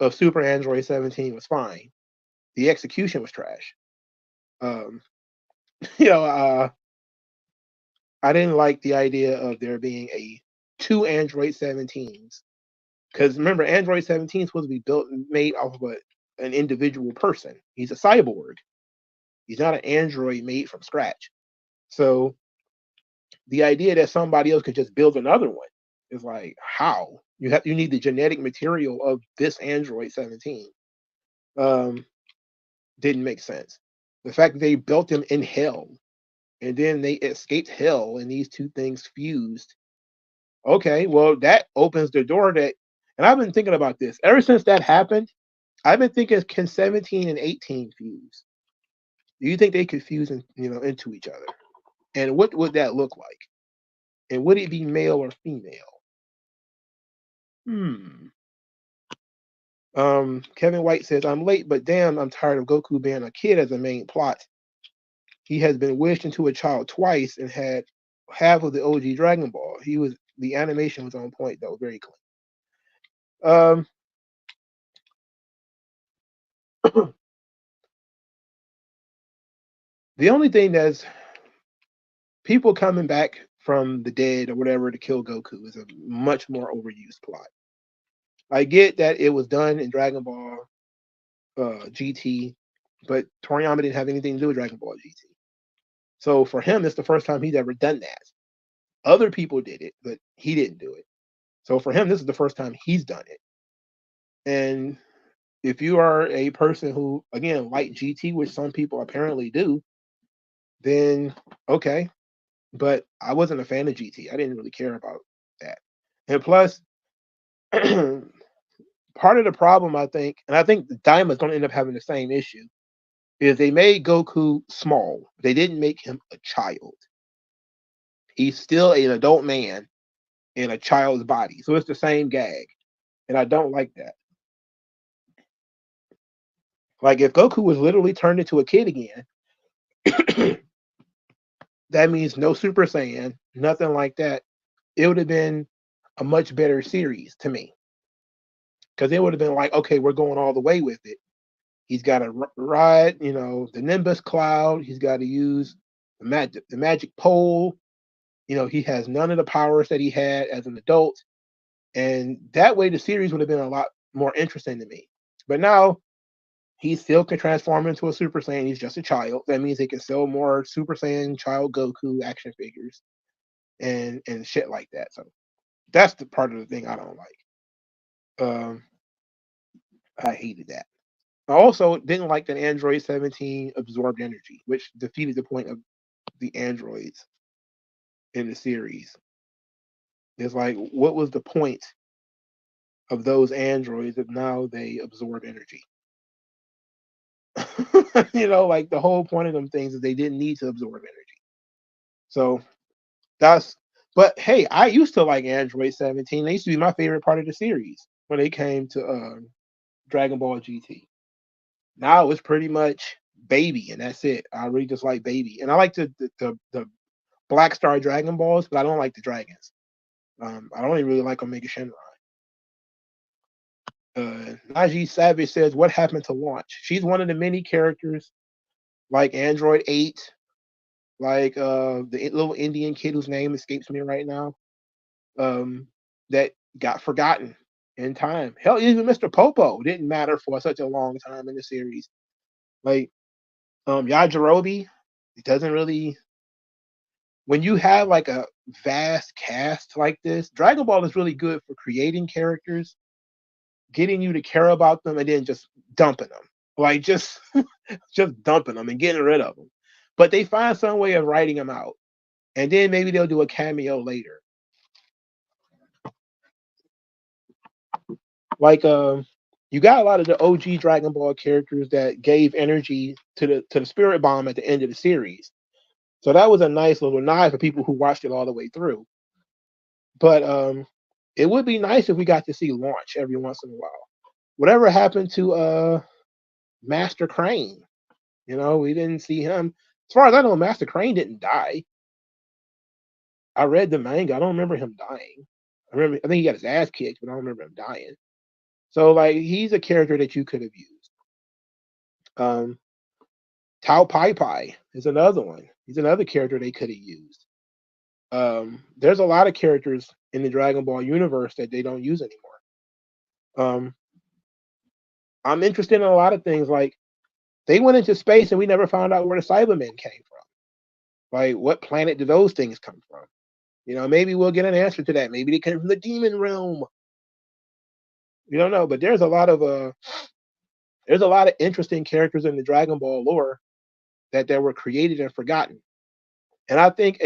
of Super Android 17 was fine. The execution was trash. Um, you know, uh, I didn't like the idea of there being two Android 17s. Because remember, Android 17 is supposed to be made off of an individual person. He's a cyborg. He's not an android made from scratch. So the idea that somebody else could just build another one is like, how? You need the genetic material of this Android 17. Didn't make sense. The fact that they built him in hell and then they escaped hell, and these two things fused. Okay, well that opens the door that, and I've been thinking about this ever since that happened. I've been thinking, can 17 and 18 fuse? Do you think they could fuse into each other? And what would that look like? And would it be male or female? Hmm. Kevin White says, I'm late, but damn, I'm tired of Goku being a kid as a main plot. He has been wished into a child twice and had half of the OG Dragon Ball. The animation was on point though, very clean. The only thing that's people coming back from the dead or whatever to kill Goku is a much more overused plot. I get that it was done in Dragon Ball GT, but Toriyama didn't have anything to do with Dragon Ball GT. So for him, it's the first time he's ever done that. Other people did it, but he didn't do it. So for him, this is the first time he's done it. And if you are a person who, again, like GT, which some people apparently do, then okay. But I wasn't a fan of GT. I didn't really care about that. And plus, part of the problem, I think, and I think DAIMA is going to end up having the same issue, is they made Goku small. They didn't make him a child. He's still an adult man in a child's body. So it's the same gag. And I don't like that. Like if Goku was literally turned into a kid again, that means no Super Saiyan, nothing like that. It would have been a much better series to me. Because it would have been like, okay, we're going all the way with it. He's got to ride, the Nimbus cloud. He's got to use the magic pole. He has none of the powers that he had as an adult. And that way the series would have been a lot more interesting to me. But now he still can transform into a Super Saiyan. He's just a child. That means they can sell more Super Saiyan child Goku action figures and shit like that. So that's the part of the thing I don't like. I hated that. I also didn't like that Android 17 absorbed energy, which defeated the point of the androids in the series. It's like, what was the point of those androids if now they absorb energy? Like the whole point of them things is they didn't need to absorb energy. So but hey, I used to like Android 17. They used to be my favorite part of the series when they came to Dragon Ball GT. Now it's pretty much Baby, and that's it. I really just like Baby, and I like the Black Star Dragon Balls, but I don't like the dragons. I don't even really like Omega Shenron. Najee Savage says, "What happened to Launch?" She's one of the many characters like Android 8, like the little Indian kid whose name escapes me right now, that got forgotten in time. Hell, even Mr. Popo didn't matter for such a long time in the series. Like Yajirobe, it doesn't really. When you have like a vast cast like this, Dragon Ball is really good for creating characters, getting you to care about them, and then just dumping them. Like just dumping them and getting rid of them. But they find some way of writing them out, and then maybe they'll do a cameo later. Like you got a lot of the OG Dragon Ball characters that gave energy to the Spirit Bomb at the end of the series. So that was a nice little nod for people who watched it all the way through. But it would be nice if we got to see Launch every once in a while. Whatever happened to Master Crane? We didn't see him. As far as I know, Master Crane didn't die. I read the manga. I don't remember him dying. I think he got his ass kicked, but I don't remember him dying. So like he's a character that you could have used. Tao Pai Pai is another one. He's another character they could have used. There's a lot of characters in the Dragon Ball universe that they don't use anymore. I'm interested in a lot of things. Like they went into space and we never found out where the Cybermen came from. Like what planet do those things come from? Maybe we'll get an answer to that. Maybe they came from the demon realm. You don't know, but there's a lot of interesting characters in the Dragon Ball lore that were created and forgotten. And I think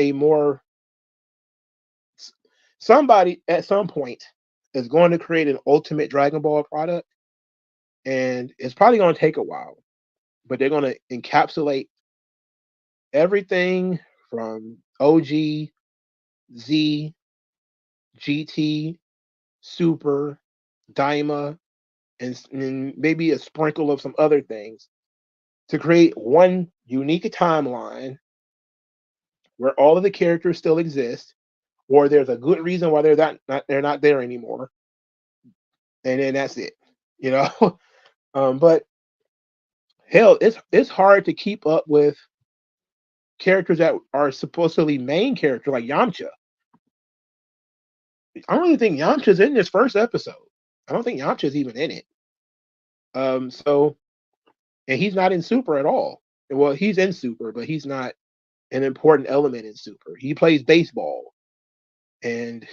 somebody at some point is going to create an ultimate Dragon Ball product, and it's probably going to take a while, but they're going to encapsulate everything from OG, Z, GT, Super, DAIMA, and maybe a sprinkle of some other things to create one unique timeline where all of the characters still exist, or there's a good reason why they're not there anymore, and then that's it. You know, but hell, it's hard to keep up with characters that are supposedly main characters like Yamcha. I don't even think Yamcha's in this first episode. I don't think Yamcha's even in it. So and he's not in Super at all. Well, he's in Super, but he's not an important element in Super. He plays baseball, and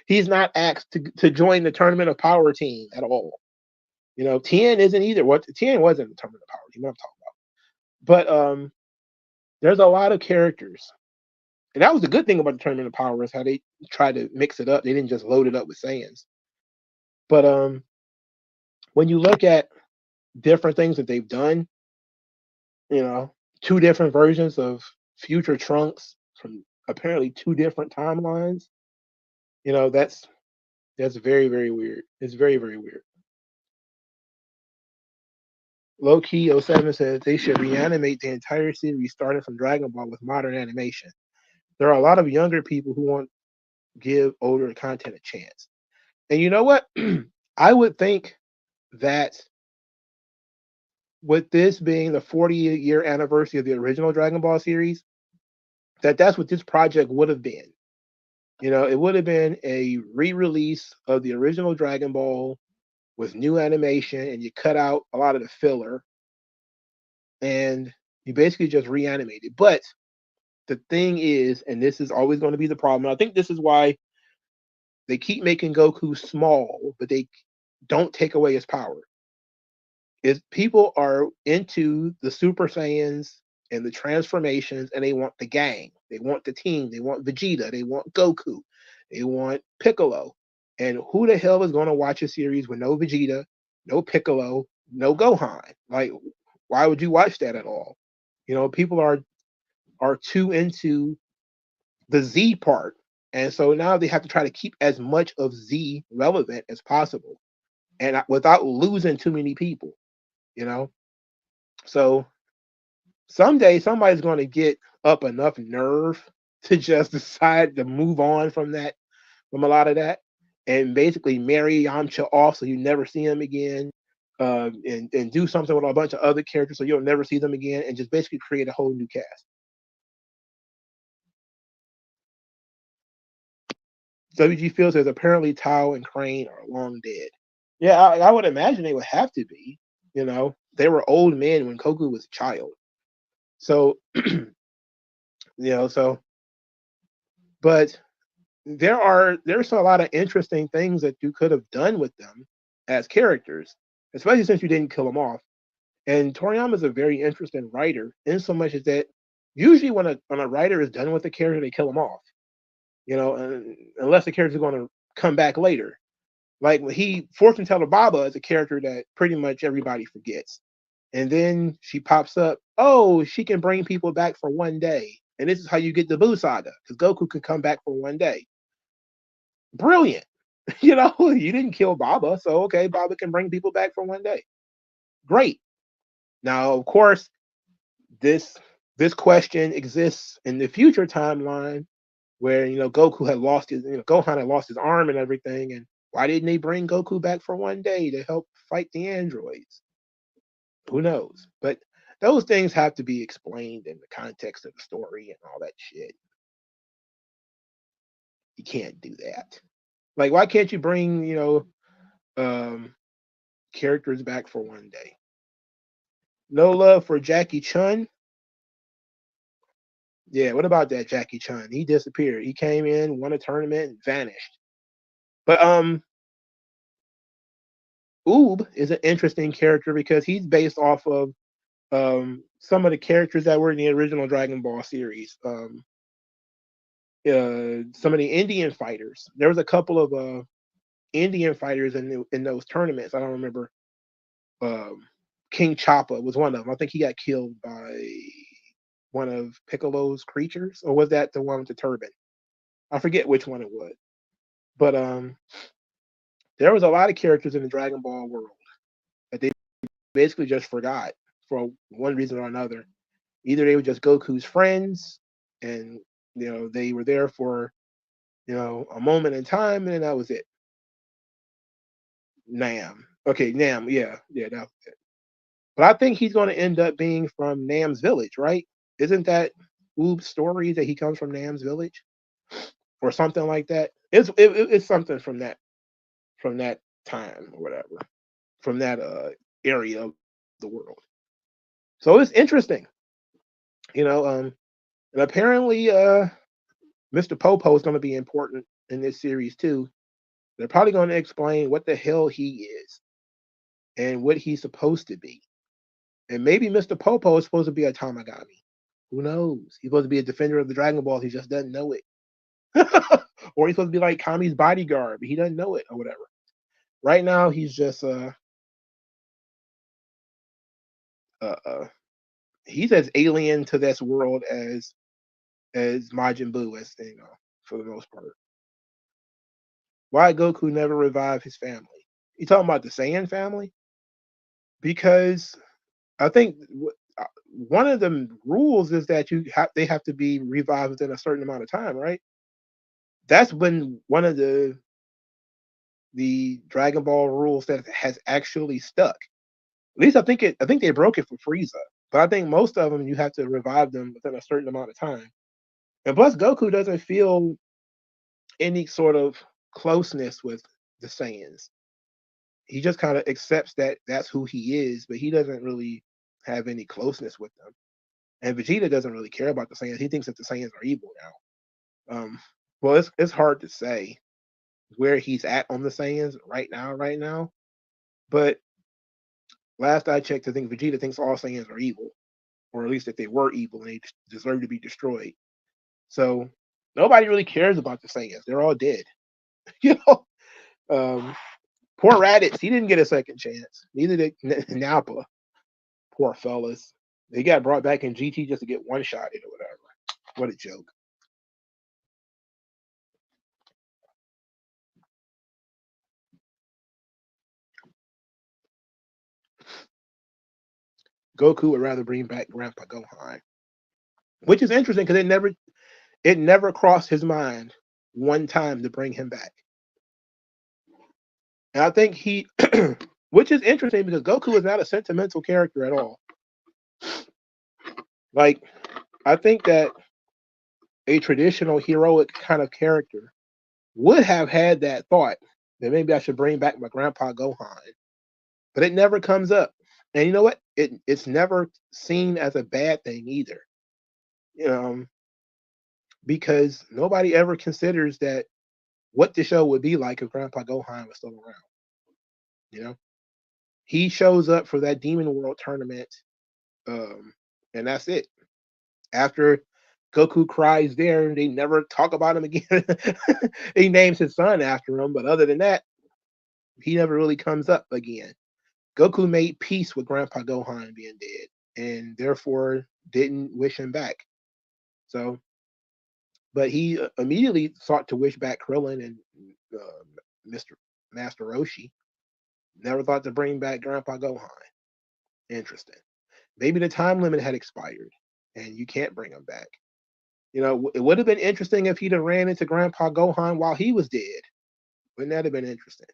he's not asked to join the Tournament of Power team at all. You know, Tien isn't either. What Tien wasn't the Tournament of Power team. What I'm talking about. But there's a lot of characters, and that was the good thing about the Tournament of Power is how they tried to mix it up. They didn't just load it up with Saiyans. But when you look at different things that they've done, you know, two different versions of future Trunks from apparently two different timelines. You know, that's very, very weird. It's very, very weird. Low key 07 says they should reanimate the entire series starting from Dragon Ball with modern animation. There are a lot of younger people who want to give older content a chance. And you know what? I would think that with this being the 40-year anniversary of the original Dragon Ball series, that's what this project would have been. You know, it would have been a re-release of the original Dragon Ball with new animation, and you cut out a lot of the filler, and you basically just reanimate it. But the thing is, and this is always going to be the problem, I think this is why they keep making Goku small, but they don't take away his power. Is people are into the Super Saiyans and the transformations, and they want the gang, they want the team, they want Vegeta, they want Goku, they want Piccolo. And who the hell is going to watch a series with no Vegeta, no Piccolo, no Gohan? Like, why would you watch that at all? You know, people are too into the Z part, and so now they have to try to keep as much of Z relevant as possible, and without losing too many people. You know, so someday somebody's going to get up enough nerve to just decide to move on from a lot of that, and basically marry Yamcha off so you never see him again, and do something with a bunch of other characters so you'll never see them again, and just basically create a whole new cast. WG Field says apparently Tao and Crane are long dead. Yeah, I would imagine they would have to be. You know, they were old men when Goku was a child. So, so, but there's a lot of interesting things that you could have done with them as characters, especially since you didn't kill them off. And Toriyama is a very interesting writer, in so much as that usually when a writer is done with a character, they kill them off. You know, unless the character is going to come back later. Like when he Fortune Teller Baba is a character that pretty much everybody forgets. And then she pops up. Oh, she can bring people back for one day. And this is how you get the Buu Saga, because Goku could come back for one day. Brilliant. You know, you didn't kill Baba, so okay, Baba can bring people back for one day. Great. Now, of course, this question exists in the future timeline where Goku had lost his, Gohan had lost his arm and everything, and why didn't they bring Goku back for one day to help fight the androids? Who knows? But those things have to be explained in the context of the story and all that shit. You can't do that. Like, why can't you bring, characters back for one day? No love for Jackie Chun. Yeah, what about that Jackie Chun? He disappeared. He came in, won a tournament, and vanished. But Oob is an interesting character because he's based off of some of the characters that were in the original Dragon Ball series. Some of the Indian fighters. There was a couple of Indian fighters in those tournaments. I don't remember. Um, King Choppa was one of them. I think he got killed by one of Piccolo's creatures, or was that the one with the turban? I forget which one it was. But there was a lot of characters in the Dragon Ball world that they basically just forgot for one reason or another. Either they were just Goku's friends, and they were there for a moment in time, and then that was it. Nam. Okay, Nam. Yeah, yeah, that was it. But I think he's going to end up being from Nam's village, right? Isn't that Oob's story that he comes from Nam's village or something like that? It's something from that time or whatever, from that area of the world. So it's interesting, and apparently Mr. Popo is going to be important in this series too. They're probably going to explain what the hell he is and what he's supposed to be. And maybe Mr. Popo is supposed to be a Tamagami. Who knows? He's supposed to be a defender of the Dragon Balls. He just doesn't know it. Or he's supposed to be like Kami's bodyguard, but he doesn't know it or whatever. Right now, he's just he's as alien to this world as Majin Buu, as for the most part. Why Goku never revived his family? You talking about the Saiyan family? Because I think one of the rules is that they have to be revived within a certain amount of time, right? That's been one of the Dragon Ball rules that has actually stuck. At least I think they broke it for Frieza, but I think most of them you have to revive them within a certain amount of time. And plus, Goku doesn't feel any sort of closeness with the Saiyans. He just kind of accepts that that's who he is, but he doesn't really have any closeness with them. And Vegeta doesn't really care about the Saiyans. He thinks that the Saiyans are evil now. Well, it's hard to say where he's at on the Saiyans right now. But last I checked, I think Vegeta thinks all Saiyans are evil, or at least that they were evil and they deserve to be destroyed. So nobody really cares about the Saiyans. They're all dead. you know, poor Raditz, he didn't get a second chance. Neither did Nappa. Poor fellas. They got brought back in GT just to get one shot in or whatever. What a joke. Goku would rather bring back Grandpa Gohan, which is interesting because it never crossed his mind one time to bring him back. And I think which is interesting because Goku is not a sentimental character at all. Like, I think that a traditional heroic kind of character would have had that thought that maybe I should bring back my Grandpa Gohan, but it never comes up. And you know what? It's never seen as a bad thing either. Because nobody ever considers that what the show would be like if Grandpa Gohan was still around. He shows up for that Demon World tournament, and that's it. After Goku cries there, they never talk about him again. He names his son after him, but other than that, he never really comes up again. Goku made peace with Grandpa Gohan being dead, and therefore didn't wish him back. So, but he immediately sought to wish back Krillin and Master Roshi. Never thought to bring back Grandpa Gohan. Interesting. Maybe the time limit had expired, and you can't bring him back. It would have been interesting if he'd have ran into Grandpa Gohan while he was dead. Wouldn't that have been interesting?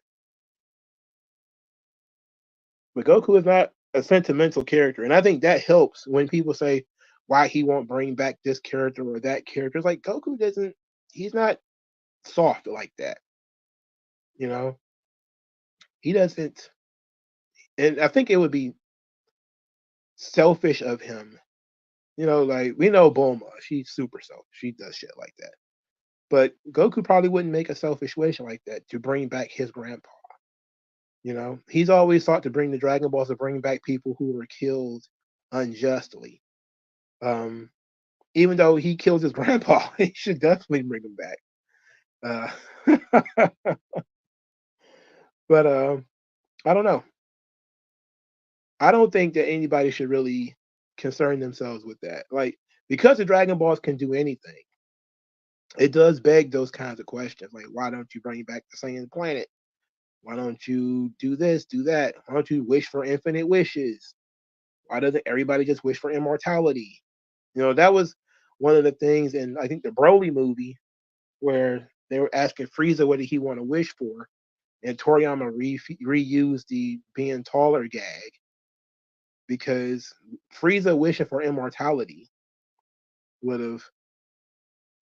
But Goku is not a sentimental character, and I think that helps when people say why he won't bring back this character or that character. It's like Goku doesn't. He's not soft like that. He doesn't. And I think it would be selfish of him. Like we know Bulma, she's super selfish. She does shit like that. But Goku probably wouldn't make a selfish wish like that to bring back his grandpa. He's always thought to bring the Dragon Balls to bring back people who were killed unjustly. Um, Even though he kills his grandpa, he should definitely bring him back. Uh, but I don't know. I don't think that anybody should really concern themselves with that. Like, because the Dragon Balls can do anything, it does beg those kinds of questions. Like, why don't you bring back the Saiyan planet? Why don't you do this, do that? Why don't you wish for infinite wishes? Why doesn't everybody just wish for immortality? That was one of the things in, I think, the Broly movie, where they were asking Frieza what did he want to wish for, and Toriyama reused the being taller gag, because Frieza wishing for immortality would have,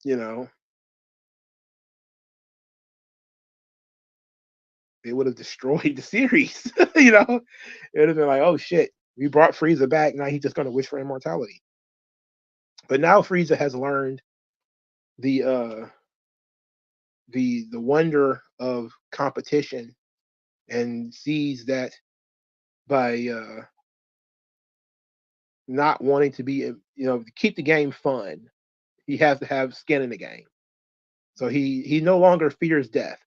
you know, it would have destroyed the series. It would have been like, oh shit, we brought Frieza back. Now he's just going to wish for immortality. But now Frieza has learned the the wonder of competition, and sees that by not wanting to be, to keep the game fun, he has to have skin in the game. So he no longer fears death.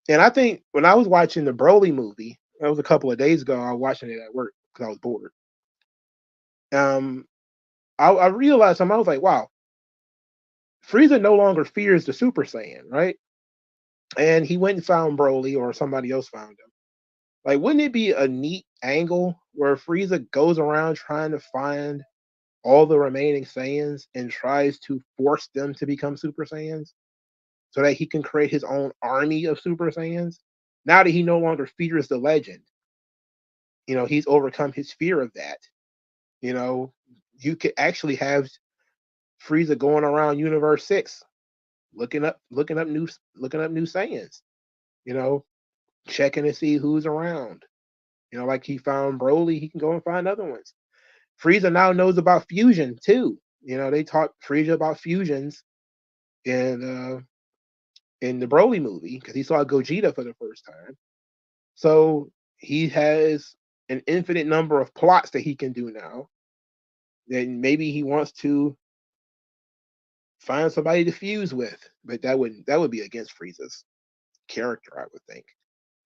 And I think when I was watching the Broly movie, that was a couple of days ago, I was watching it at work because I was bored. Um, I realized something. I was like, wow, Frieza no longer fears the Super Saiyan, right? And he went and found Broly, or somebody else found him. Like, wouldn't it be a neat angle where Frieza goes around trying to find all the remaining Saiyans and tries to force them to become Super Saiyans so that he can create his own army of Super Saiyans? Now that he no longer fears the legend, he's overcome his fear of that. You know, you could actually have Frieza going around Universe 6, looking up new Saiyans. You know, checking to see who's around. Like he found Broly, he can go and find other ones. Frieza now knows about fusion too. They taught Frieza about fusions in the Broly movie because he saw Gogeta for the first time. So he has an infinite number of plots that he can do now. Then maybe he wants to find somebody to fuse with, but that would be against Frieza's character, I would think.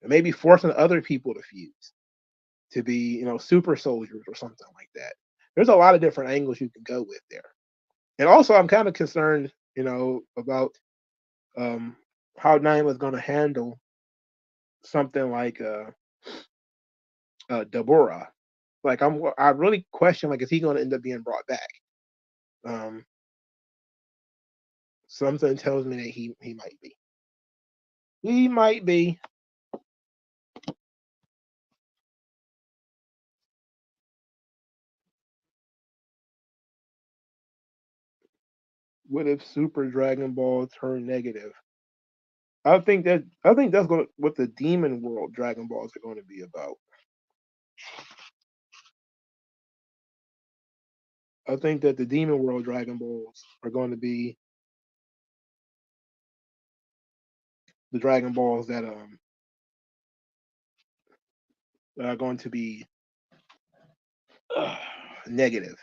And maybe forcing other people to fuse to be, super soldiers or something like that. There's a lot of different angles you can go with there. And also, I'm kind of concerned, about um, how Naima is going to handle something like Deborah. Like, I really question, like, is he going to end up being brought back? Um, Something tells me that he might be. He might be. What if Super Dragon Ball turned negative? I think that's what the Demon World Dragon Balls are going to be about. I think that the Demon World Dragon Balls are going to be the Dragon Balls that are going to be uh, negative.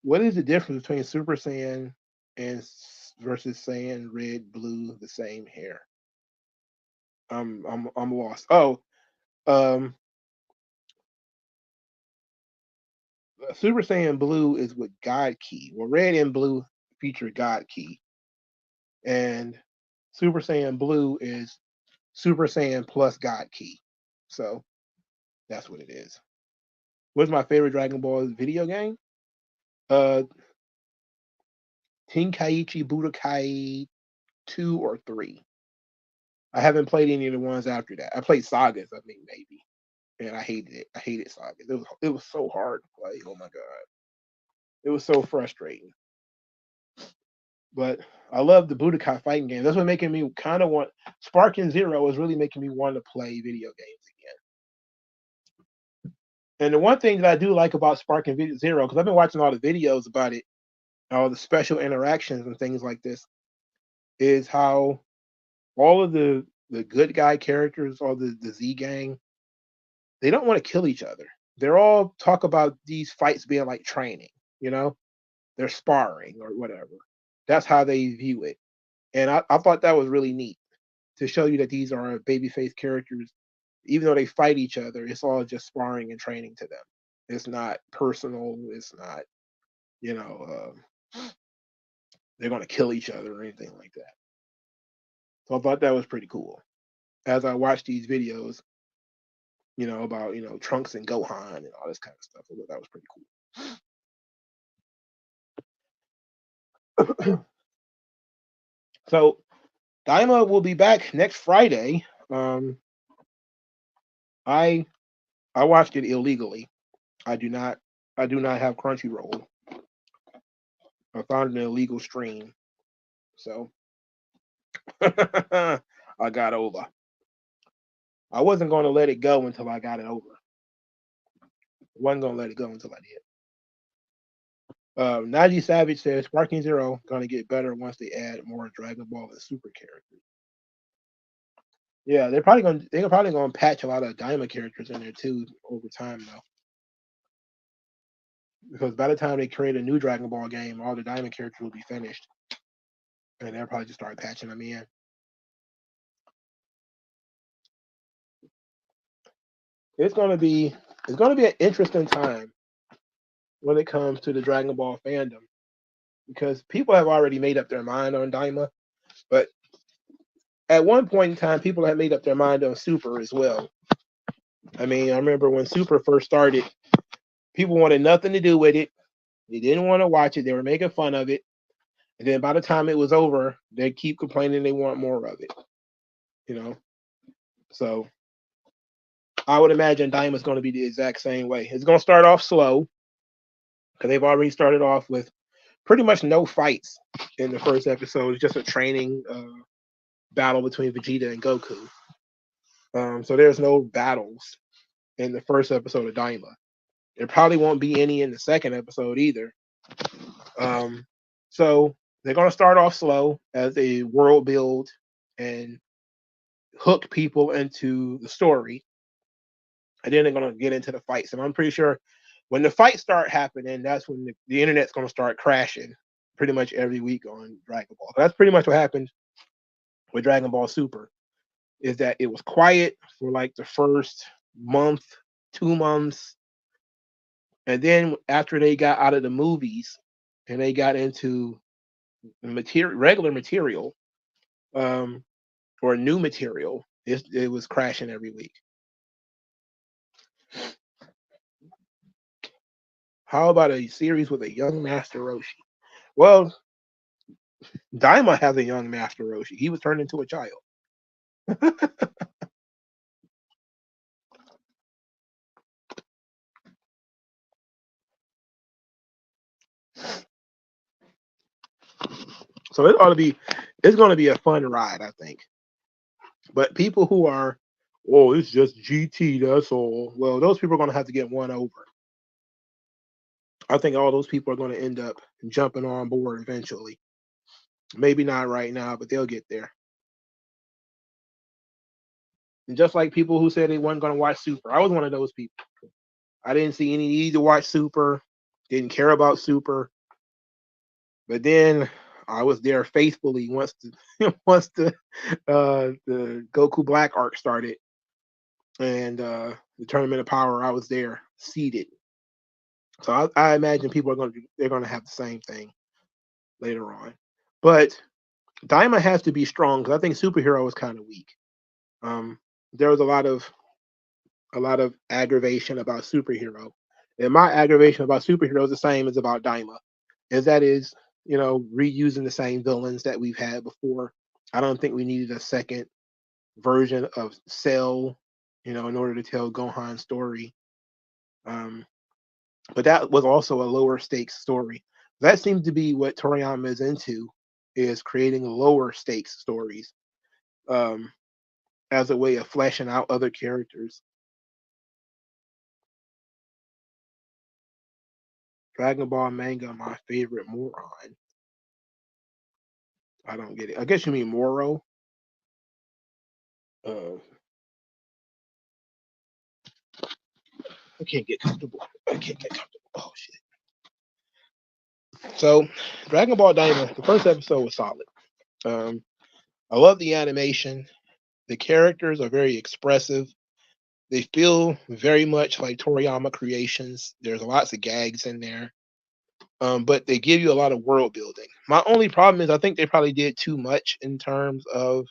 What is the difference between Super Saiyan and versus Saiyan Red, Blue, the same hair? I'm lost. Oh, um, Super Saiyan Blue is with God Key. Well, Red and Blue feature God Key, and Super Saiyan Blue is Super Saiyan plus God Key. So that's what it is. What's my favorite Dragon Ball video game? Uh, Tenkaichi Budokai 2 or 3. I haven't played any of the ones after that. I played Sagas, I think maybe, and I hated it. I hated Sagas. It was so hard to play. Oh my god, it was so frustrating. But I love the Budokai fighting games. That's what making me kind of want. Sparking Zero is really making me want to play video games again. And the one thing that I do like about Sparking Zero, because I've been watching all the videos about it, all the special interactions and things like this, is how all of the good guy characters, all the Z gang, they don't want to kill each other. they're all talk about these fights being like training, you know, they're sparring or whatever. That's how they view it. And I thought that was really neat to show you that these are babyface characters. Even though they fight each other, it's all just sparring and training to them. It's not personal. It's not, you know, they're going to kill each other or anything like that. So I thought that was pretty cool. As I watched these videos, you know, about, you know, Trunks and Gohan and all this kind of stuff, I thought that was pretty cool. So Daima will be back next Friday. I I watched it illegally. I do not I do not have Crunchyroll. I found an illegal stream. So I got over. I wasn't going to let it go until I got it over. I wasn't going to let it go until I did. Naji Savage says Sparking Zero going to get better once they add more Dragon Ball and Super characters. Yeah, they're probably gonna patch a lot of Daima characters in there too over time though. Because by the time they create a new Dragon Ball game, all the Daima characters will be finished. And they'll probably just start patching them in. It's gonna be an interesting time when it comes to the Dragon Ball fandom. Because people have already made up their mind on Daima, but at one point in time, people had made up their mind on Super as well. I mean, I remember when Super first started, people wanted nothing to do with it. They didn't want to watch it. They were making fun of it. And then by the time it was over, they keep complaining they want more of it. You know? So I would imagine Daima's going to be the exact same way. It's going to start off slow because they've already started off with pretty much no fights in the first episode. It's just a training battle between Vegeta and Goku. So there's no battles in the first episode of Daima. There probably won't be any in the second episode either. So they're going to start off slow as a world build and hook people into the story. And then they're going to get into the fights. And I'm pretty sure when the fights start happening, that's when the internet's going to start crashing pretty much every week on Dragon Ball. That's pretty much what happened with Dragon Ball Super, is that it was quiet for like the first month, 2 months. And then after they got out of the movies and they got into regular material, or new material, it was crashing every week. How about a series with a young Master Roshi? Well, Daima has a young Master Roshi. He was turned into a child. So it's going to be a fun ride, I think. But people who are, oh, it's just GT, that's all. Well, those people are going to have to get won over. I think all those people are going to end up jumping on board eventually. Maybe not right now, but they'll get there. And just like people who said they weren't going to watch Super, I was one of those people. I didn't see any need to watch Super, didn't care about Super. But then I was there faithfully once the Goku Black arc started and the Tournament of Power. I was there seated. So I imagine people they're going to have the same thing later on. But Daima has to be strong because I think Superhero is kind of weak. There was a lot of aggravation about Superhero, and my aggravation about Superhero is the same as about Daima, is that is, you know, reusing the same villains that we've had before. I don't think we needed a second version of Cell, you know, in order to tell Gohan's story. But that was also a lower stakes story. That seems to be what Toriyama is into, is creating lower stakes stories, um, as a way of fleshing out other characters. Dragon Ball manga, my favorite moron. I don't get it. I guess you mean Moro. Uh, I can't get comfortable. I can't get comfortable. Oh shit. So, Dragon Ball Daima, the first episode was solid. Um, I love the animation. The characters are very expressive. They feel very much like Toriyama creations. There's lots of gags in there, but they give you a lot of world building. My only problem is I think they probably did too much in terms of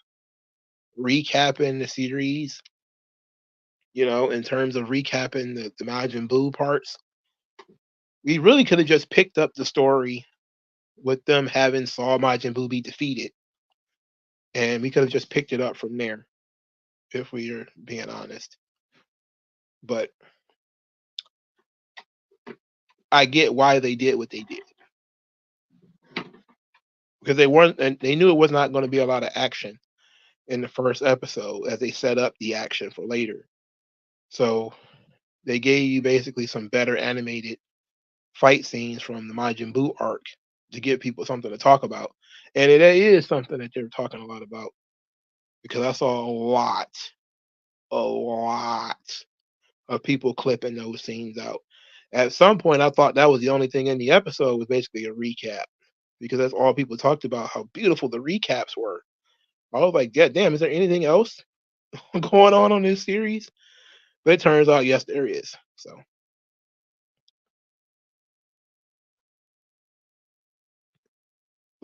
recapping the series. In terms of recapping the Majin Buu parts, we really could have just picked up the story with them having Saw Majin Buu be defeated, and we could have just picked it up from there if we are being honest. But I get why they did what they did because they knew it was not going to be a lot of action in the first episode as they set up the action for later. So they gave you basically some better animated fight scenes from the Majin Buu arc to give people something to talk about. And it is something that they're talking a lot about because I saw a lot of people clipping those scenes out. At some point, I thought that was the only thing in the episode was basically a recap because that's all people talked about how beautiful the recaps were. I was like, God damn, is there anything else going on this series? But it turns out, yes, there is. So,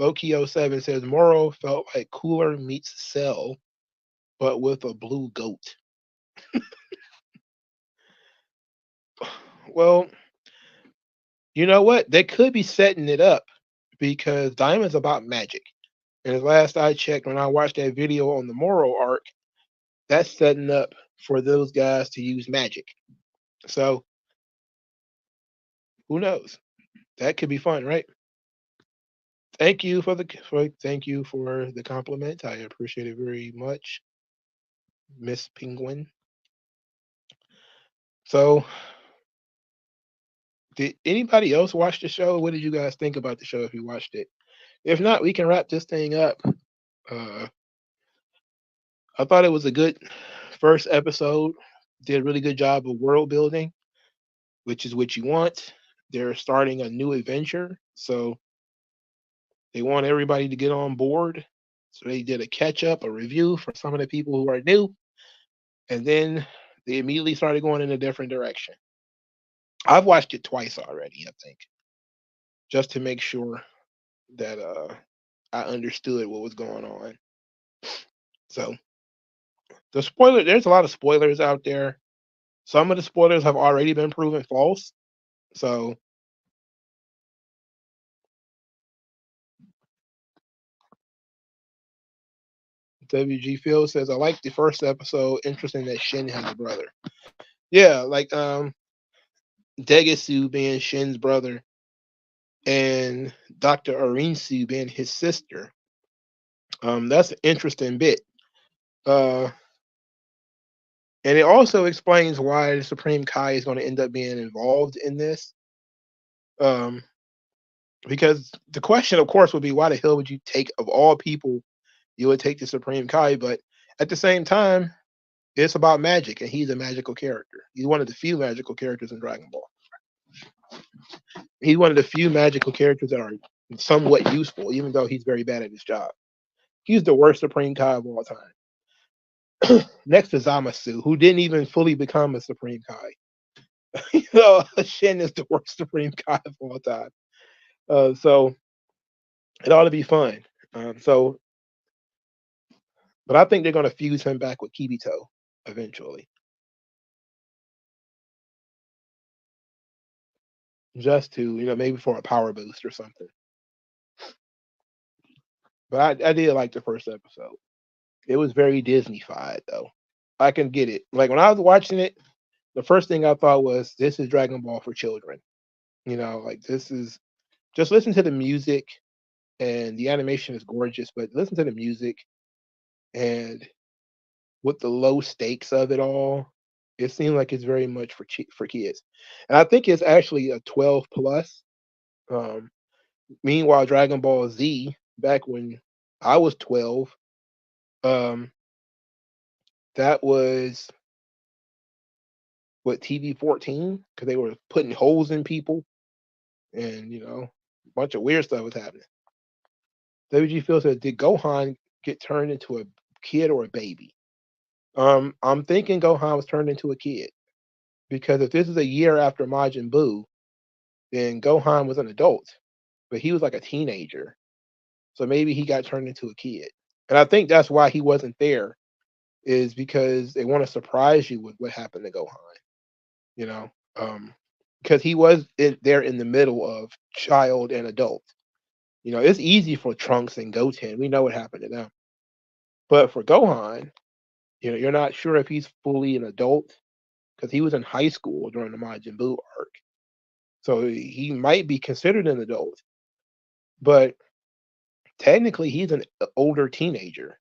Lokio7 says Moro felt like Cooler meets Cell, but with a blue goat. Well, you know what? They could be setting it up because Diamond's about magic. And as last I checked, when I watched that video on the Moro arc, that's setting up for those guys to use magic. So, who knows? That could be fun, right? Thank you for the compliment. I appreciate it very much, Miss Penguin. So, did anybody else watch the show? What did you guys think about the show if you watched it? If not, we can wrap this thing up. Uh, I thought it was a good first episode. Did a really good job of world building, which is what you want. They're starting a new adventure, so they want everybody to get on board. So they did a catch up, a review for some of the people who are new, and then they immediately started going in a different direction. I've watched it twice already, I think, just to make sure that I understood what was going on. So there's a lot of spoilers out there. Some of the spoilers have already been proven false. So WG Phil says, I like the first episode. Interesting that Shin has a brother. Yeah, like Degasu being Shin's brother and Dr. Arinsu being his sister. That's an interesting bit. Uh, and it also explains why the Supreme Kai is going to end up being involved in this. Because the question, of course, would be why the hell would you take, of all people, you would take the Supreme Kai? But at the same time, it's about magic, and he's a magical character. He's one of the few magical characters in Dragon Ball. He's one of the few magical characters that are somewhat useful, even though he's very bad at his job. He's the worst Supreme Kai of all time. Next to Zamasu, who didn't even fully become a Supreme Kai. Shin is the worst Supreme Kai of all time. So it ought to be fun. So, but I think they're going to fuse him back with Kibito eventually, just to maybe for a power boost or something. But I did like the first episode. It was very Disney-fied though. I can get it. Like when I was watching it, the first thing I thought was, "This is Dragon Ball for children." Like this is just listen to the music, and the animation is gorgeous. But listen to the music, and with the low stakes of it all, it seemed like it's very much for kids. And I think it's actually a 12 plus. Um, Meanwhile, Dragon Ball Z, back when I was 12, um, that was with TV-14 because they were putting holes in people, and a bunch of weird stuff was happening. WG Phil said, "Did Gohan get turned into a kid or a baby?" I'm thinking Gohan was turned into a kid because if this is a year after Majin Buu, then Gohan was an adult, but he was like a teenager, so maybe he got turned into a kid. And I think that's why he wasn't there, is because they want to surprise you with what happened to Gohan. You know, because he was there in the middle of child and adult. It's easy for Trunks and Goten. We know what happened to them. But for Gohan, you're not sure if he's fully an adult because he was in high school during the Majin Buu arc. So he might be considered an adult, but technically he's an older teenager.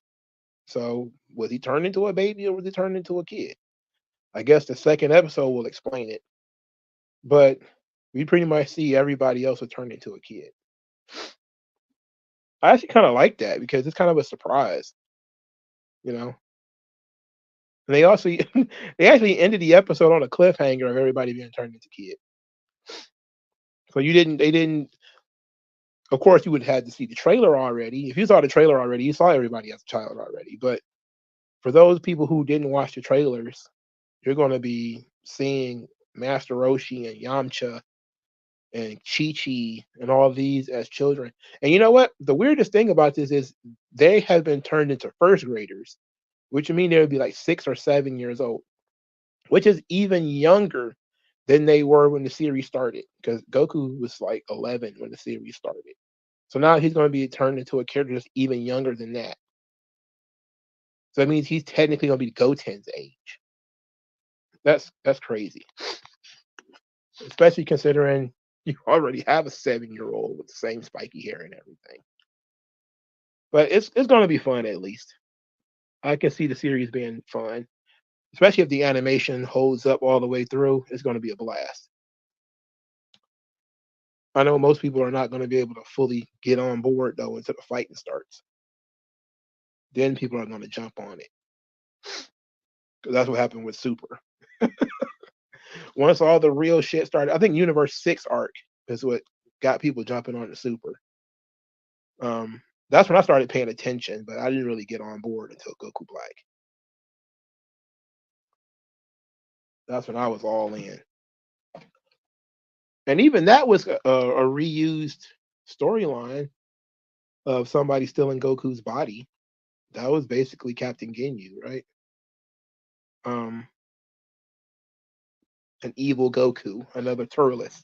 So was he turned into a baby or was he turned into a kid? I guess the second episode will explain it. But we pretty much see everybody else will turn into a kid. I actually kind of like that because it's kind of a surprise, you know. And they also they actually ended the episode on a cliffhanger of everybody being turned into kid. So they didn't. Of course, you would have had to see the trailer already. If you saw the trailer already, you saw everybody as a child already. But for those people who didn't watch the trailers, you're going to be seeing Master Roshi and Yamcha and Chi Chi and all these as children. And you know what? The weirdest thing about this is they have been turned into first graders, which would mean they would be like 6 or 7 years old, which is even younger than they were when the series started. Because Goku was like 11 when the series started. So now he's going to be turned into a character that's even younger than that. So that means he's technically going to be Goten's age. That's crazy, especially considering you already have a 7-year-old with the same spiky hair and everything. But it's going to be fun at least. I can see the series being fun, especially if the animation holds up all the way through. It's going to be a blast. I know most people are not going to be able to fully get on board though until the fighting starts. Then people are going to jump on it because that's what happened with Super. Once all the real shit started, I think Universe 6 arc is what got people jumping on the Super. That's when I started paying attention, but I didn't really get on board until Goku Black. That's when I was all in. And even that was a reused storyline of somebody stealing Goku's body. That was basically Captain Ginyu, right? Um, an evil Goku, another Turles.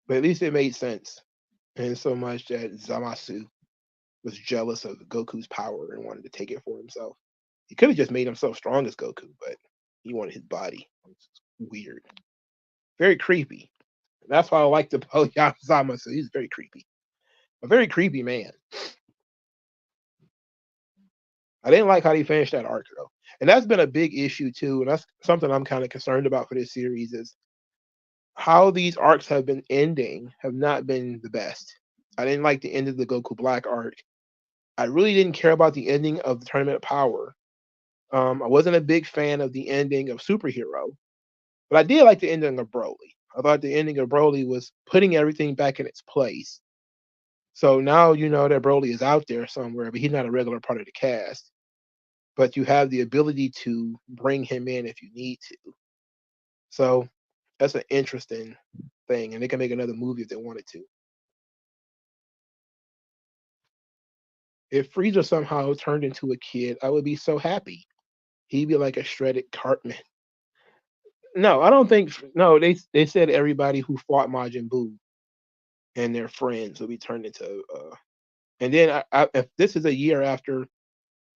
But at least it made sense. And so much that Zamasu was jealous of Goku's power and wanted to take it for himself. He could have just made himself strong as Goku, but he wanted his body. It's weird. Very creepy. That's why I like the Zamasu. He's very creepy. A very creepy man. I didn't like how they finished that arc though. And that's been a big issue too. And that's something I'm kind of concerned about for this series is how these arcs have been ending have not been the best. I didn't like the end of the Goku Black arc. I really didn't care about the ending of the Tournament of Power. I wasn't a big fan of the ending of Superhero, but I did like the ending of Broly. I thought the ending of Broly was putting everything back in its place. So now you know that Broly is out there somewhere, but he's not a regular part of the cast. But you have the ability to bring him in if you need to. So that's an interesting thing, and they can make another movie if they wanted to. If Frieza somehow turned into a kid, I would be so happy. He'd be like a shredded Cartman. No, I don't think. No, they said everybody who fought Majin Buu and their friends will be turned into. And then if this is a year after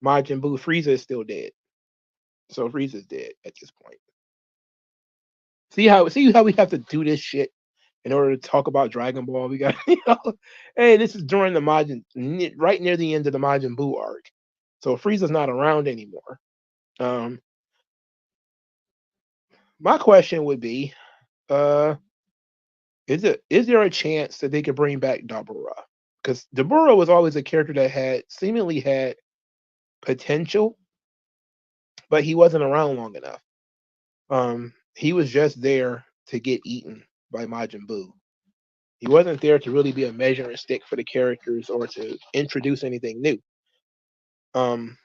Majin Buu, Frieza is still dead. So Frieza's dead at this point. See how we have to do this shit in order to talk about Dragon Ball. We got hey, this is during the right near the end of the Majin Buu arc. So Frieza's not around anymore. My question would be, is there a chance that they could bring back Dabura? Because Dabura was always a character that seemingly had potential, but he wasn't around long enough. He was just there to get eaten by Majin Buu. He wasn't there to really be a measuring stick for the characters or to introduce anything new. Um,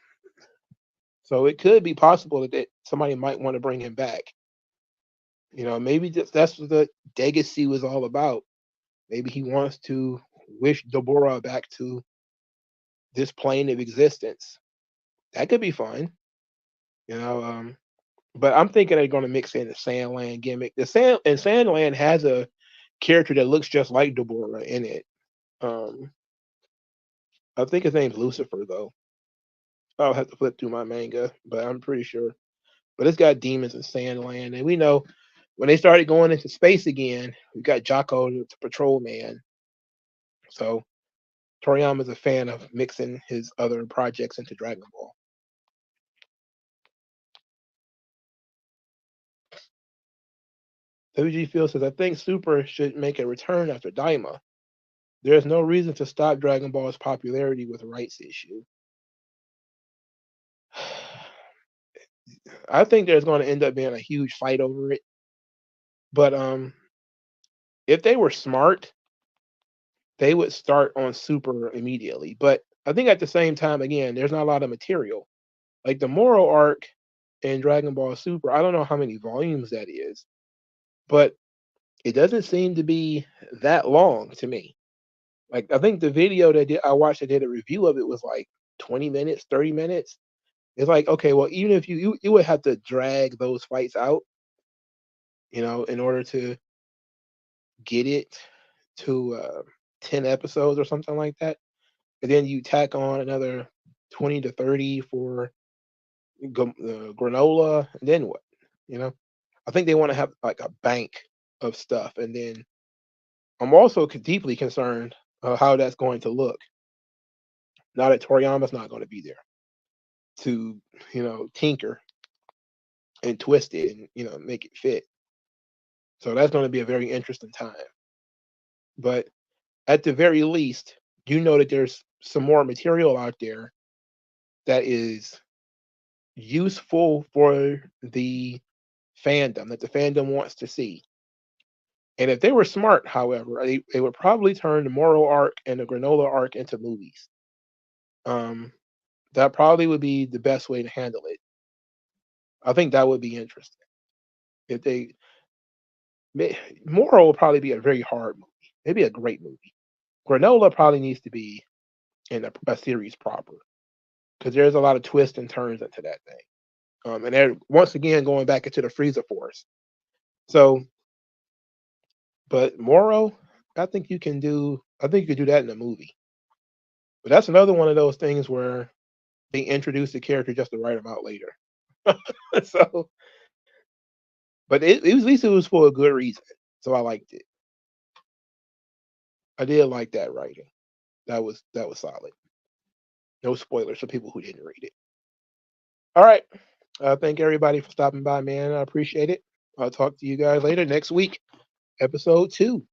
so it could be possible that somebody might want to bring him back. Maybe that's what the legacy was all about. Maybe he wants to wish Deborah back to this plane of existence. That could be fun, you know. But I'm thinking they're going to mix in the Sandland gimmick. Sandland has a character that looks just like Deborah in it. Um, I think his name's Lucifer, though. I'll have to flip through my manga, but I'm pretty sure. But it's got demons in Sandland, and we know when they started going into space again, we got Jocko the Patrol Man. So Toriyama's a fan of mixing his other projects into Dragon Ball. WG Field says, I think Super should make a return after Daima. There's no reason to stop Dragon Ball's popularity with rights issue. I think there's going to end up being a huge fight over it. But if they were smart, they would start on Super immediately. But I think at the same time, again, there's not a lot of material. Like the Moro arc in Dragon Ball Super, I don't know how many volumes that is, but it doesn't seem to be that long to me. Like I think the video I watched that did a review of it was like 20 minutes, 30 minutes. It's like, okay, well, even if you would have to drag those fights out, in order to get it to 10 episodes or something like that. And then you tack on another 20 to 30 for granola, and then what? I think they want to have like a bank of stuff. And then I'm also deeply concerned how that's going to look. Now that Toriyama's not going to be there to, tinker and twist it and, make it fit. So that's going to be a very interesting time. But at the very least, that there's some more material out there that is useful for the fandom, that the fandom wants to see. And if they were smart, however, they would probably turn the Moro arc and the Granola arc into movies. That probably would be the best way to handle it. I think that would be interesting. If they Moro will probably be a very hard movie, maybe a great movie. Granola probably needs to be in a series proper because there's a lot of twists and turns into that thing. And they're once again going back into the Frieza Force. So, but Moro, I think you can do that in a movie. But that's another one of those things where they introduce the character just to write him out later. So, but it was, at least it was for a good reason. So I liked it. I did like that writing. That was solid. No spoilers for people who didn't read it. All right. Thank everybody for stopping by, man. I appreciate it. I'll talk to you guys later next week, episode 2.